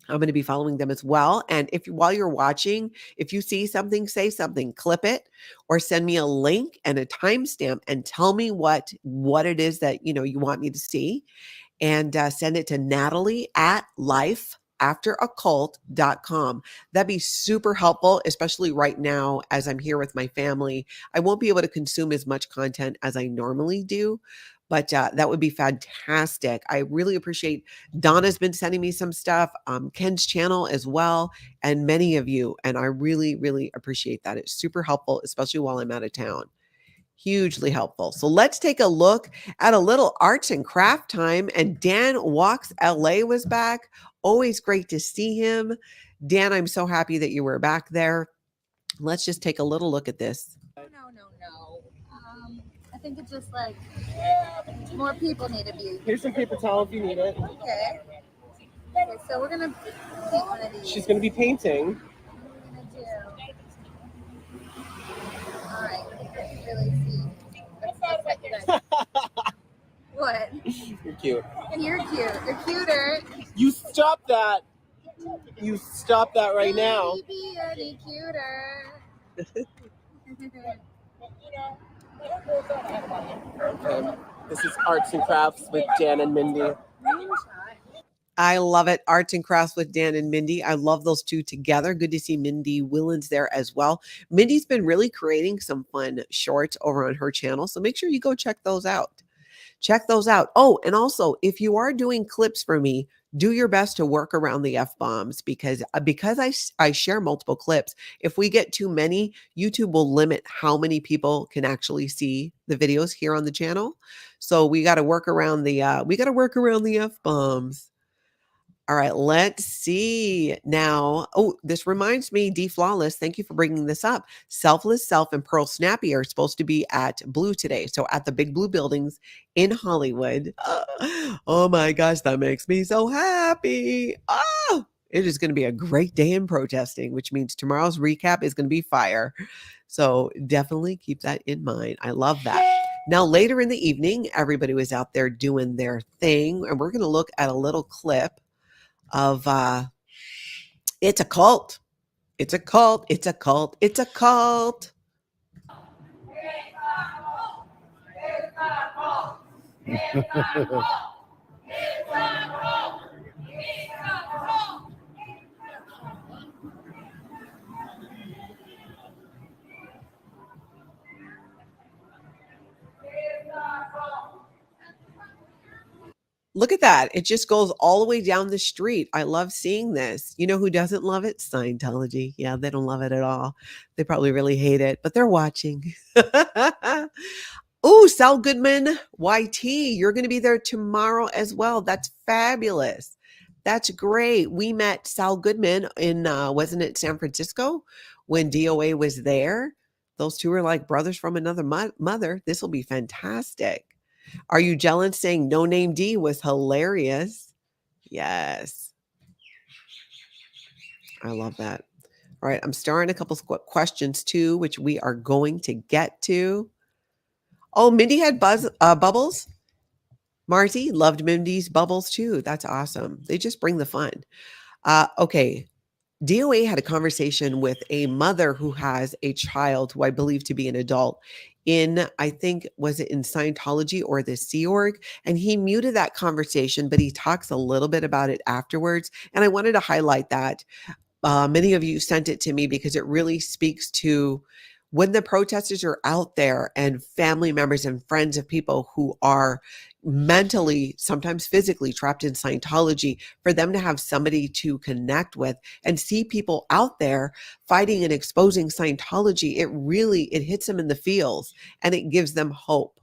I'm going to be following them as well. And while you're watching, if you see something, say something, clip it or send me a link and a timestamp and tell me what it is that, you want me to see, and send it to Natalie at lifeafteroccult.com. That'd be super helpful, especially right now as I'm here with my family. I won't be able to consume as much content as I normally do, but that would be fantastic. I really appreciate Donna's been sending me some stuff, Ken's channel as well, and many of you. And I really, really appreciate that. It's super helpful, especially while I'm out of town. Hugely helpful. So let's take a look at a little arts and craft time. And Dan Walks LA was back. Always great to see him. Dan, I'm so happy that you were back there. Let's just take a little look at this. No. I think it's just like more people need to be. Here's some paper towel if you need it. Okay. Okay, so we're gonna paint one of these. She's going to be painting. What are we gonna do? All right. I can really see. Let's let you guys. What? You're cute. And you're cute. You're cuter. You stop that. You stop that right now. Can we be any cuter? Okay. This is Arts and Crafts with Dan and Mindy. I love it. Arts and Crafts with Dan and Mindy. I love those two together. Good to see Mindy Willens there as well. Mindy's been really creating some fun shorts over on her channel. So make sure you go check those out. Check those out. Oh, and also, if you are doing clips for me, do your best to work around the F-bombs because I share multiple clips. If we get too many, YouTube will limit how many people can actually see the videos here on the channel. So we got to work around the F-bombs. All right, let's see now. Oh, this reminds me, D Flawless, thank you for bringing this up. Selfless Self and Pearl Snappy are supposed to be at Blue today. So at the Big Blue buildings in Hollywood. Oh my gosh, that makes me so happy. Oh, it is going to be a great day in protesting, which means tomorrow's recap is going to be fire. So definitely keep that in mind. I love that. Now, later in the evening, everybody was out there doing their thing. And we're going to look at a little clip of it's a cult. It's a cult. It's a cult. It's a cult. Look at that. It just goes all the way down the street. I love seeing this. You know who doesn't love it? Scientology. Yeah, they don't love it at all. They probably really hate it, but they're watching. Oh, Sal Goodman, YT, you're going to be there tomorrow as well. That's fabulous. That's great. We met Sal Goodman in, wasn't it San Francisco when D.O.A. was there? Those two are like brothers from another mother. This will be fantastic. Are you jealous? Saying No Name D was hilarious. Yes. I love that. All right. I'm starting a couple questions too, which we are going to get to. Oh, Mindy had bubbles. Marty loved Mindy's bubbles too. That's awesome. They just bring the fun. Okay. D.O.A. had a conversation with a mother who has a child who I believe to be an adult in, I think, was it in Scientology or the Sea Org? And he muted that conversation, but he talks a little bit about it afterwards. And I wanted to highlight that. Many of you sent it to me because it really speaks to when the protesters are out there and family members and friends of people who are mentally, sometimes physically trapped in Scientology, for them to have somebody to connect with and see people out there fighting and exposing Scientology, it hits them in the feels and it gives them hope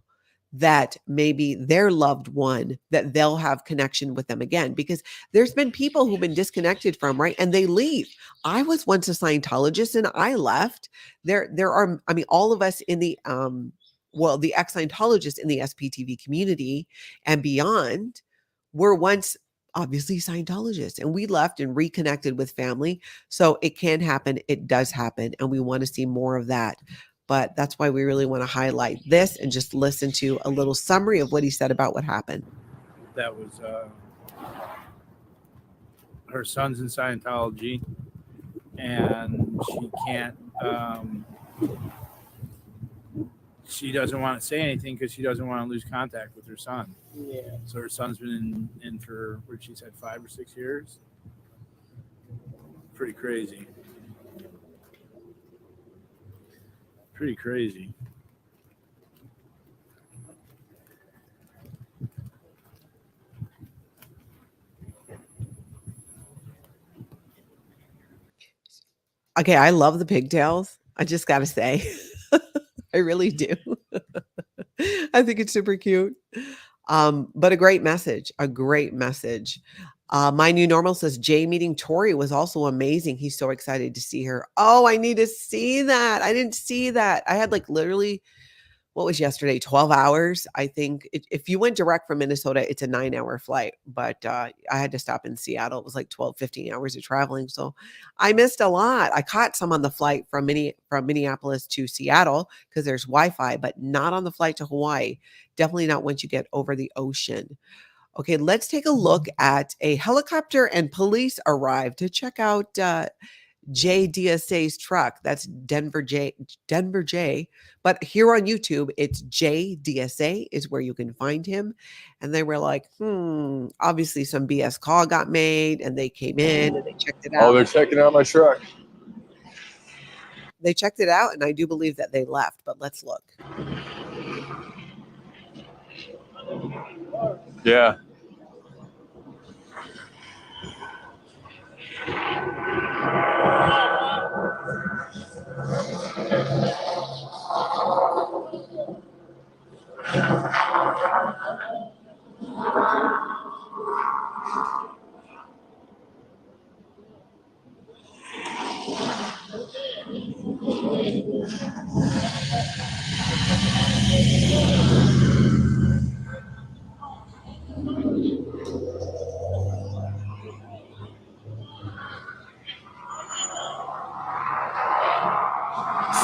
that maybe their loved one, that they'll have connection with them again, because there's been people who've been disconnected from, right? And they leave. I was once a Scientologist and I left. There are, I mean, all of us in the, the ex-Scientologists in the SPTV community and beyond were once obviously Scientologists, and we left and reconnected with family. So it can happen. It does happen. And we want to see more of that. But that's why we really want to highlight this and just listen to a little summary of what he said about what happened. That was her son's in Scientology, and she can't, she doesn't want to say anything because she doesn't want to lose contact with her son. Yeah. So her son's been in for, what she said, 5 or 6 years. Pretty crazy. Pretty crazy. Okay, I love the pigtails. I just got to say, I really do. I think it's super cute. But a great message, a great message. My New Normal says Jay meeting Tori was also amazing. He's so excited to see her. Oh, I need to see that. I didn't see that. I had like literally, what was yesterday? 12 hours. I think if you went direct from Minnesota, it's a 9-hour flight, but I had to stop in Seattle. It was like 12, 15 hours of traveling. So I missed a lot. I caught some on the flight from Minneapolis to Seattle because there's Wi-Fi, but not on the flight to Hawaii. Definitely not once you get over the ocean. Okay, let's take a look at a helicopter and police arrived to check out Jay DSA's truck. That's Denver J. But here on YouTube, it's Jay DSA is where you can find him. And they were like, obviously some BS call got made and they came in and they checked it out. Oh, they're checking out my truck. They checked it out and I do believe that they left, but let's look. Yeah.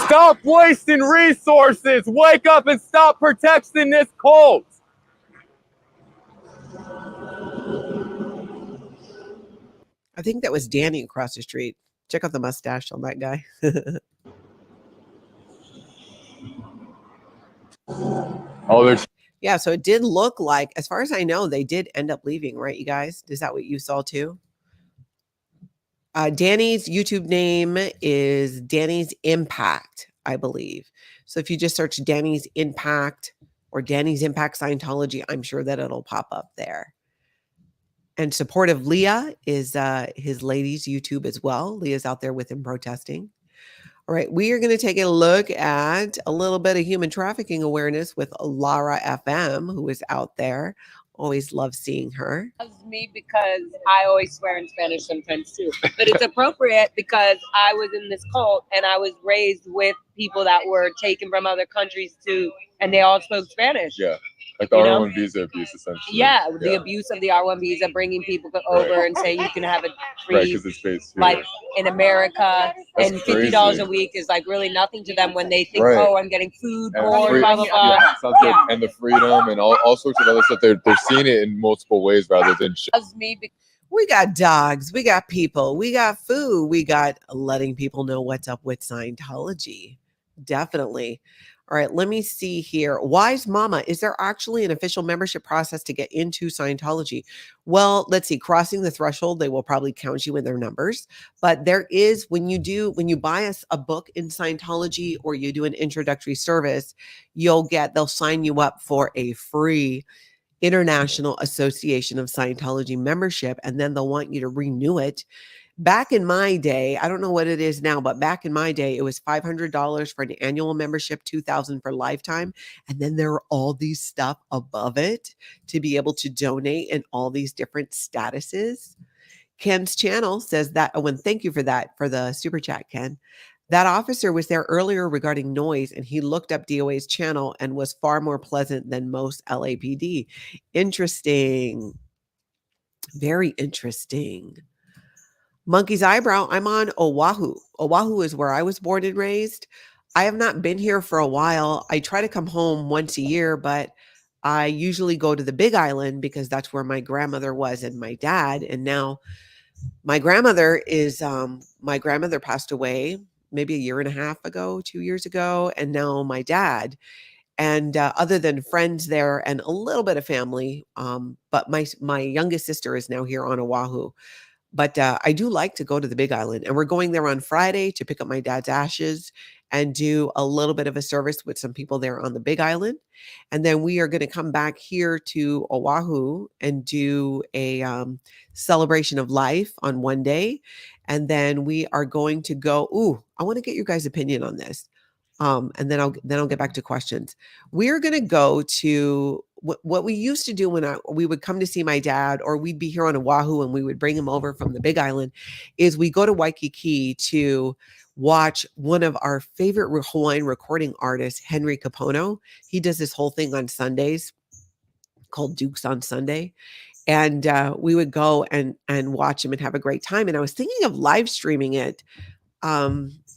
Stop wasting resources. Wake up and stop protecting this cult. I think that was Danny across the street. Check out the mustache on that guy. Oh, yeah, so it did look like, as far as I know, they did end up leaving, right, you guys? Is that what you saw too? Danny's YouTube name is Danny's Impact, I believe. So if you just search Danny's Impact or Danny's Impact Scientology, I'm sure that it'll pop up there. And Supportive Leah is his lady's YouTube as well. Leah's out there with him protesting. All right, we are going to take a look at a little bit of human trafficking awareness with Lara FM, who is out there. Always love seeing her. Loves me because I always swear in Spanish sometimes too. But it's appropriate because I was in this cult and I was raised with people that were taken from other countries too, and they all spoke Spanish. Yeah. Like the R1 visa abuse, essentially. Yeah, the abuse of the R1 visa, bringing people over and saying you can have a free life in America. That's and $50 a week is like really nothing to them when they think, oh, I'm getting food, board, blah, blah, blah. Yeah, and the freedom and all sorts of other stuff. They're seeing it in multiple ways rather than We got dogs, we got people, we got food, we got letting people know what's up with Scientology. Definitely. All right, let me see here. Wise Mama, is there actually an official membership process to get into Scientology? Well, let's see. Crossing the threshold, they will probably count you in their numbers. But there is, when you buy us a book in Scientology or you do an introductory service, they'll sign you up for a free International Association of Scientology membership, and then they'll want you to renew it. Back in my day, I don't know what it is now, but back in my day, it was $500 for an annual membership, $2,000 for lifetime. And then there are all these stuff above it to be able to donate in all these different statuses. Ken's channel says that, thank you for that, for the super chat, Ken. That officer was there earlier regarding noise, and he looked up D.O.A's channel and was far more pleasant than most LAPD. Interesting. Very interesting. Monkey's Eyebrow, I'm on Oahu. Oahu is where I was born and raised. I have not been here for a while. I try to come home once a year, but I usually go to the Big Island because that's where my grandmother was and my dad. And now my grandmother passed away maybe a year and a half ago, 2 years ago. And now my dad. And other than friends there and a little bit of family, but my youngest sister is now here on Oahu. But I do like to go to the Big Island, and we're going there on Friday to pick up my dad's ashes and do a little bit of a service with some people there on the Big Island. And then we are going to come back here to Oahu and do a celebration of life on one day. And then we are going to go, I want to get your guys' opinion on this. And then I'll get back to questions. We're going to go to what we used to do when we would come to see my dad, or we'd be here on Oahu and we would bring him over from the Big Island, is we go to Waikiki to watch one of our favorite Hawaiian recording artists, Henry Kapono. He does this whole thing on Sundays called Dukes on Sunday. And we would go and watch him and have a great time. And I was thinking of live streaming it.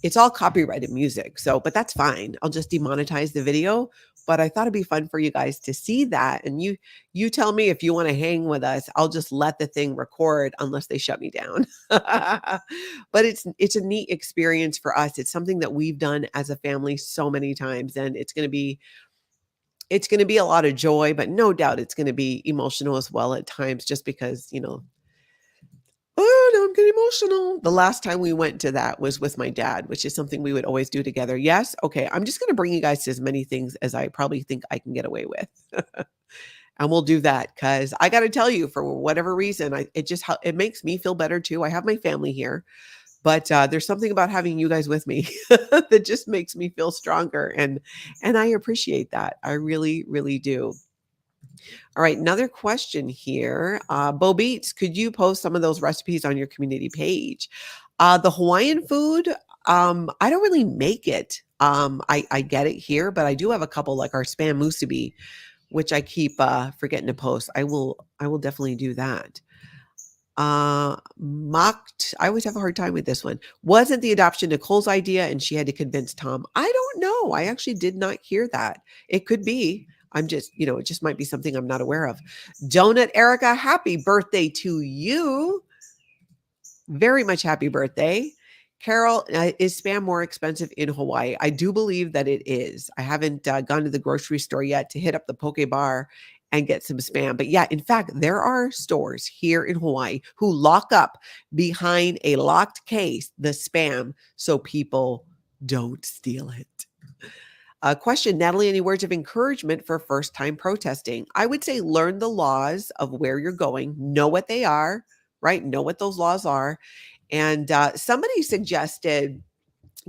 It's all copyrighted music, but that's fine. I'll just demonetize the video. But I thought it'd be fun for you guys to see that. And you tell me if you want to hang with us. I'll just let the thing record unless they shut me down. But it's a neat experience for us. It's something that we've done as a family so many times, and it's going to be a lot of joy, but no doubt it's going to be emotional as well at times, just because, oh no, I'm getting emotional. The last time we went to that was with my dad, which is something we would always do together. Yes. Okay. I'm just going to bring you guys to as many things as I probably think I can get away with. And we'll do that, because I got to tell you, for whatever reason, it makes me feel better too. I have my family here, but there's something about having you guys with me that just makes me feel stronger. And I appreciate that. I really, really do. All right. Another question here. Bo Beats, could you post some of those recipes on your community page? The Hawaiian food, I don't really make it. I get it here, but I do have a couple, like our spam musubi, which I keep forgetting to post. I will definitely do that. Mocked. I always have a hard time with this one. Wasn't the adoption Nicole's idea and she had to convince Tom? I don't know. I actually did not hear that. It could be. I'm just, it just might be something I'm not aware of. Donut Erica, happy birthday to you. Very much happy birthday. Carol, is spam more expensive in Hawaii? I do believe that it is. I haven't gone to the grocery store yet to hit up the poke bar and get some spam. But yeah, in fact, there are stores here in Hawaii who lock up behind a locked case the spam so people don't steal it. Question, Natalie, any words of encouragement for first-time protesting? I would say learn the laws of where you're going, know what they are, right? Know what those laws are. And somebody suggested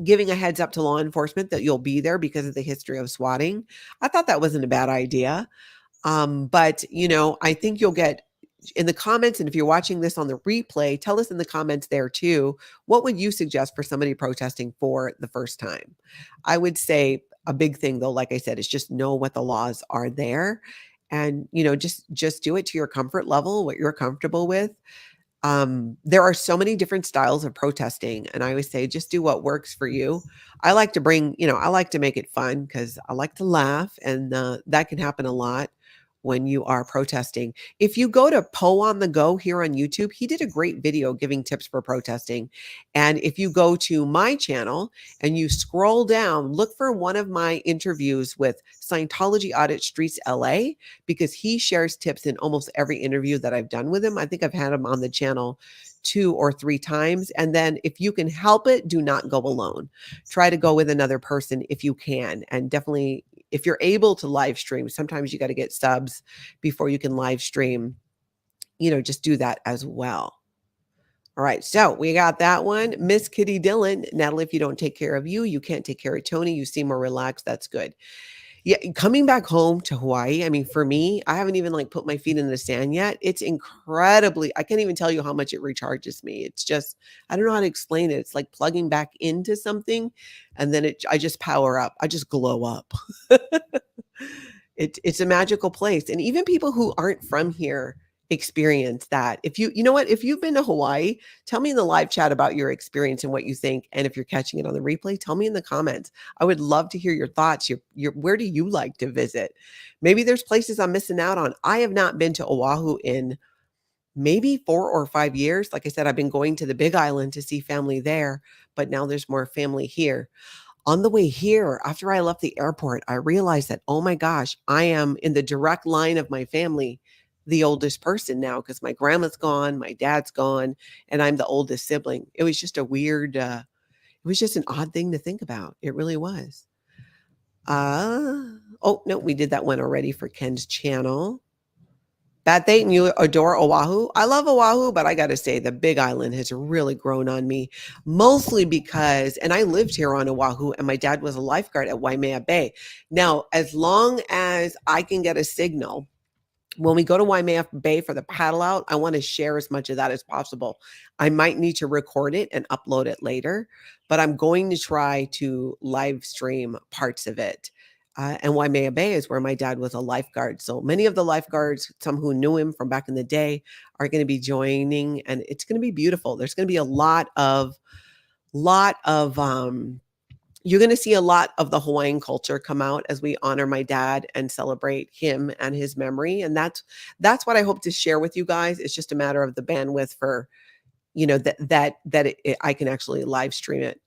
giving a heads up to law enforcement that you'll be there because of the history of swatting. I thought that wasn't a bad idea. But, I think you'll get in the comments, and if you're watching this on the replay, tell us in the comments there too, what would you suggest for somebody protesting for the first time? I would say a big thing though, like I said, is just know what the laws are there, and, just do it to your comfort level, what you're comfortable with. There are so many different styles of protesting, and I always say, just do what works for you. I like to I like to make it fun because I like to laugh, and that can happen a lot when you are protesting. If you go to Poe on the Go here on YouTube, he did a great video giving tips for protesting. And if you go to my channel and you scroll down, look for one of my interviews with Scientology Audit Streets LA, because he shares tips in almost every interview that I've done with him. I think I've had him on the channel 2 or 3 times. And then if you can help it, do not go alone. Try to go with another person if you can. And definitely, if you're able to live stream, sometimes you got to get subs before you can live stream, just do that as well. All right. So we got that one. Miss Kitty Dillon, Natalie, if you don't take care of you, you can't take care of Tony. You seem more relaxed. That's good. Yeah. Coming back home to Hawaii. I mean, for me, I haven't even put my feet in the sand yet. It's incredibly, I can't even tell you how much it recharges me. It's just, I don't know how to explain it. It's like plugging back into something, and then I just power up. I just glow up. It's a magical place. And even people who aren't from here experience that. If if you've been to Hawaii, tell me in the live chat about your experience and what you think. And if you're catching it on the replay, tell me in the comments. I would love to hear your thoughts. Where do you like to visit? Maybe there's places I'm missing out on. I have not been to Oahu in maybe 4 or 5 years. Like I said, I've been going to the Big Island to see family there, but now there's more family here. On the way here, after I left the airport, I realized that, oh my gosh, I am in the direct line of my family, the oldest person now, because my grandma's gone, my dad's gone, and I'm the oldest sibling. It was just a weird, it was just an odd thing to think about. It really was. Oh, no, we did that one already for Ken's channel. Bad thing, you adore Oahu. I love Oahu, but I got to say the Big Island has really grown on me, mostly because, and I lived here on Oahu, and my dad was a lifeguard at Waimea Bay. Now, as long as I can get a signal, when we go to Waimea Bay for the paddle out, I want to share as much of that as possible. I might need to record it and upload it later, but I'm going to try to live stream parts of it. And Waimea Bay is where my dad was a lifeguard. So many of the lifeguards, some who knew him from back in the day, are going to be joining, and it's going to be beautiful. There's going to be a lot of you're going to see a lot of the Hawaiian culture come out as we honor my dad and celebrate him and his memory. And that's what I hope to share with you guys. It's just a matter of the bandwidth for, I can actually live stream it.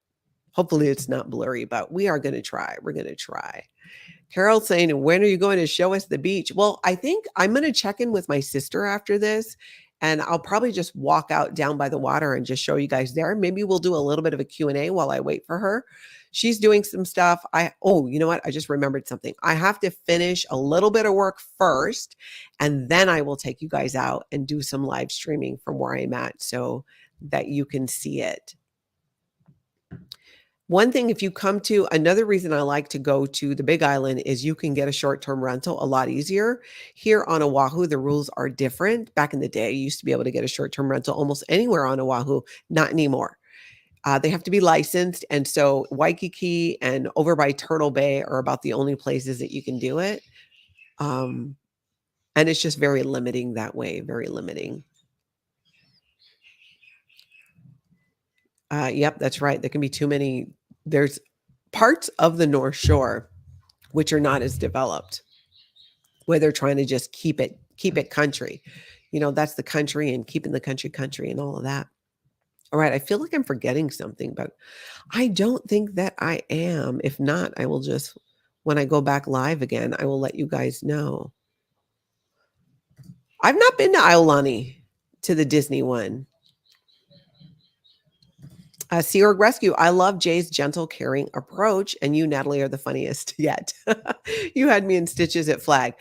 Hopefully it's not blurry, but we are going to try. We're going to try. Carol's saying, when are you going to show us the beach? Well, I think I'm going to check in with my sister after this, and I'll probably just walk out down by the water and just show you guys there. Maybe we'll do a little bit of a Q&A while I wait for her. She's doing some stuff. You know what? I just remembered something. I have to finish a little bit of work first, and then I will take you guys out and do some live streaming from where I'm at so that you can see it. One thing, if you come to, another reason I like to go to the Big Island is you can get a short-term rental a lot easier. Here on Oahu, the rules are different. Back in the day, you used to be able to get a short-term rental almost anywhere on Oahu. Not anymore. They have to be licensed. And so Waikiki and over by Turtle Bay are about the only places that you can do it. And it's just very limiting that way, very limiting. Yep, that's right. There can be too many. There's parts of the North Shore which are not as developed, where they're trying to just keep it country. That's the country, and keeping the country and all of that. All right, I feel like I'm forgetting something, but I don't think that I am. If not, I will just, when I go back live again, I will let you guys know. I've not been to Iolani, to the Disney one. Sea Org Rescue. I love Jay's gentle, caring approach, and you, Natalie, are the funniest yet. You had me in stitches at Flag.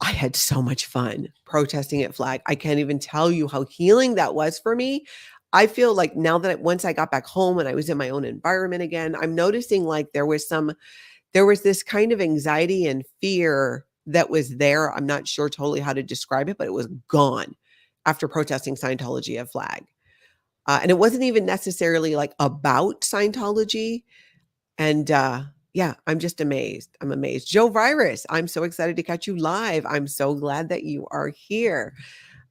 I had so much fun protesting at Flag. I can't even tell you how healing that was for me. I feel like now that once I got back home and I was in my own environment again, I'm noticing like there was this kind of anxiety and fear that was there. I'm not sure totally how to describe it, but it was gone after protesting Scientology at Flag. And it wasn't even necessarily like about Scientology. And yeah, I'm just amazed. I'm amazed. Joe Virus, I'm so excited to catch you live. I'm so glad that you are here.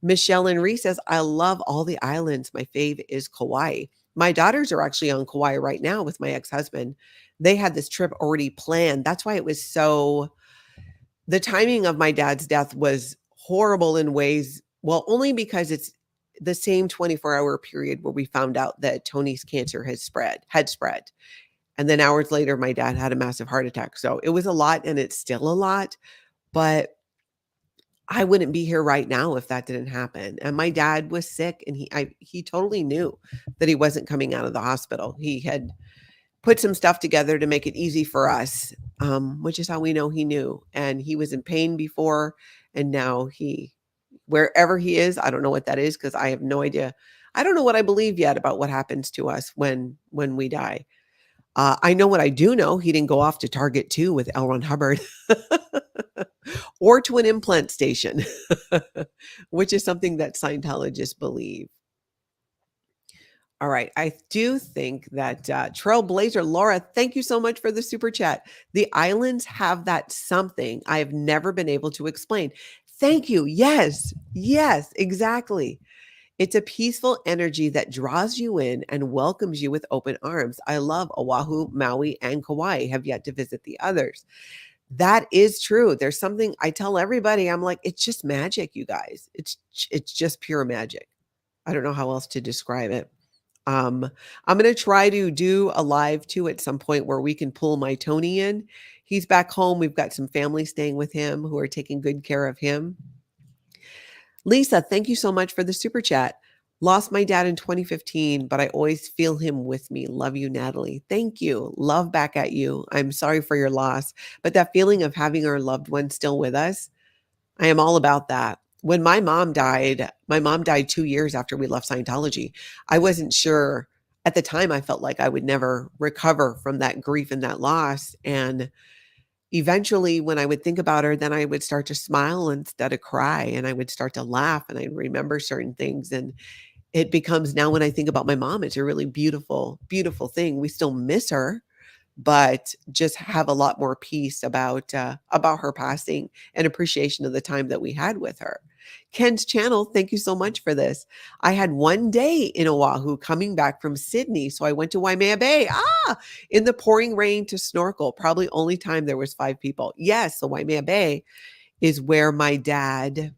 Michelle Henry says, I love all the islands. My fave is Kauai. My daughters are actually on Kauai right now with my ex-husband. They had this trip already planned. That's why it was the timing of my dad's death was horrible in ways. Well, only because it's the same 24-hour period where we found out that Tony's cancer had spread. And then hours later, my dad had a massive heart attack. So it was a lot, and it's still a lot, but I wouldn't be here right now if that didn't happen. And my dad was sick, and he totally knew that he wasn't coming out of the hospital. He had put some stuff together to make it easy for us, which is how we know he knew. And he was in pain before, and now wherever he is, I don't know what that is, because I have no idea. I don't know what I believe yet about what happens to us when we die. I know what I do know. He didn't go off to Target 2 with L. Ron Hubbard or to an implant station, which is something that Scientologists believe. All right. I do think that Trailblazer Laura, thank you so much for the super chat. The islands have that something I have never been able to explain. Thank you. Yes, exactly. It's a peaceful energy that draws you in and welcomes you with open arms. I love Oahu, Maui, and Kauai. Have yet to visit the others. That is true. There's something I tell everybody. I'm like, it's just magic, you guys. It's just pure magic. I don't know how else to describe it. I'm going to try to do a live too at some point where we can pull my Tony in. He's back home. We've got some family staying with him who are taking good care of him. Lisa, thank you so much for the super chat. Lost my dad in 2015, but I always feel him with me. Love you, Natalie. Thank you. Love back at you. I'm sorry for your loss, but that feeling of having our loved one still with us, I am all about that. when my mom died 2 years after we left Scientology. I wasn't sure at the time. I felt like I would never recover from that grief and that loss. And eventually when I would think about her, then I would start to smile instead of cry, and I would start to laugh, and I'd remember certain things. And it becomes, now when I think about my mom, it's a really beautiful, beautiful thing. We still miss her, but just have a lot more peace about her passing and appreciation of the time that we had with her. Ken's channel, thank you so much for this. I had one day in Oahu coming back from Sydney, so I went to Waimea Bay, in the pouring rain to snorkel. Probably only time there was 5 people. Yes, so Waimea Bay is where my dad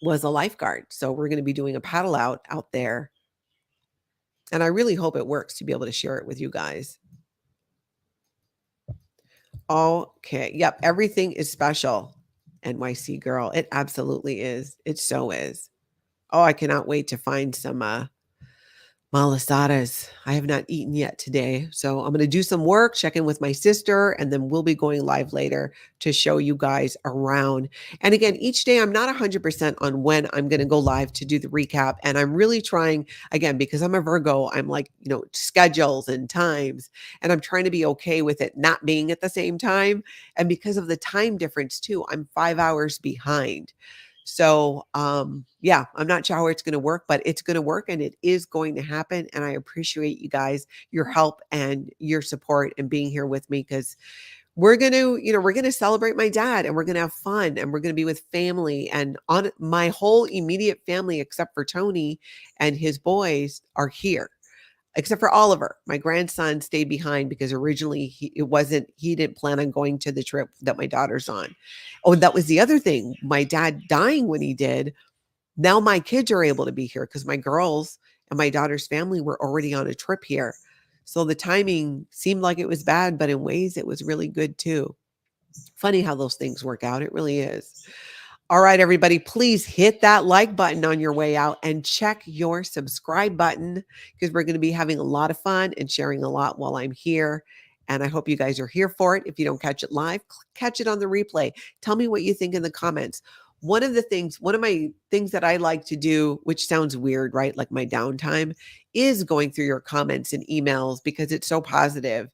was a lifeguard. So we're going to be doing a paddle out there. And I really hope it works to be able to share it with you guys. Okay. Yep. Everything is special. NYC girl. It absolutely is. It so is. Oh, I cannot wait to find some malasadas. I have not eaten yet today. So I'm going to do some work, check in with my sister, and then we'll be going live later to show you guys around. And again, each day I'm not 100% on when I'm going to go live to do the recap. And I'm really trying, again, because I'm a Virgo, I'm like, schedules and times, and I'm trying to be okay with it not being at the same time. And because of the time difference too, I'm 5 hours behind. So, yeah, I'm not sure how it's going to work, but it's going to work, and it is going to happen. And I appreciate you guys, your help and your support and being here with me, because we're going to celebrate my dad, and we're going to have fun, and we're going to be with family, and on my whole immediate family, except for Tony and his boys, are here. Except for Oliver, my grandson stayed behind because originally he didn't plan on going to the trip that my daughter's on. Oh, that was the other thing. My dad dying when he did. Now my kids are able to be here because my girls and my daughter's family were already on a trip here. So the timing seemed like it was bad, but in ways it was really good too. Funny how those things work out. It really is. All right, everybody, please hit that like button on your way out and check your subscribe button, because we're going to be having a lot of fun and sharing a lot while I'm here. And I hope you guys are here for it. If you don't catch it live, catch it on the replay. Tell me what you think in the comments. One of my things that I like to do, which sounds weird, right? Like my downtime, is going through your comments and emails, because it's so positive,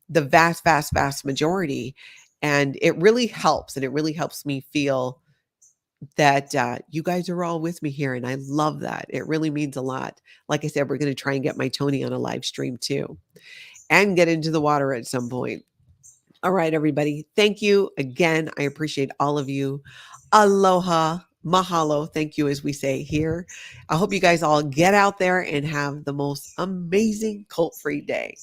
the vast, vast, vast majority. And it really helps. And it really helps me feel that you guys are all with me here. And I love that. It really means a lot. Like I said, we're going to try and get my Tony on a live stream too, and get into the water at some point. All right, everybody. Thank you again. I appreciate all of you. Aloha, mahalo. Thank you, as we say here. I hope you guys all get out there and have the most amazing cult-free day.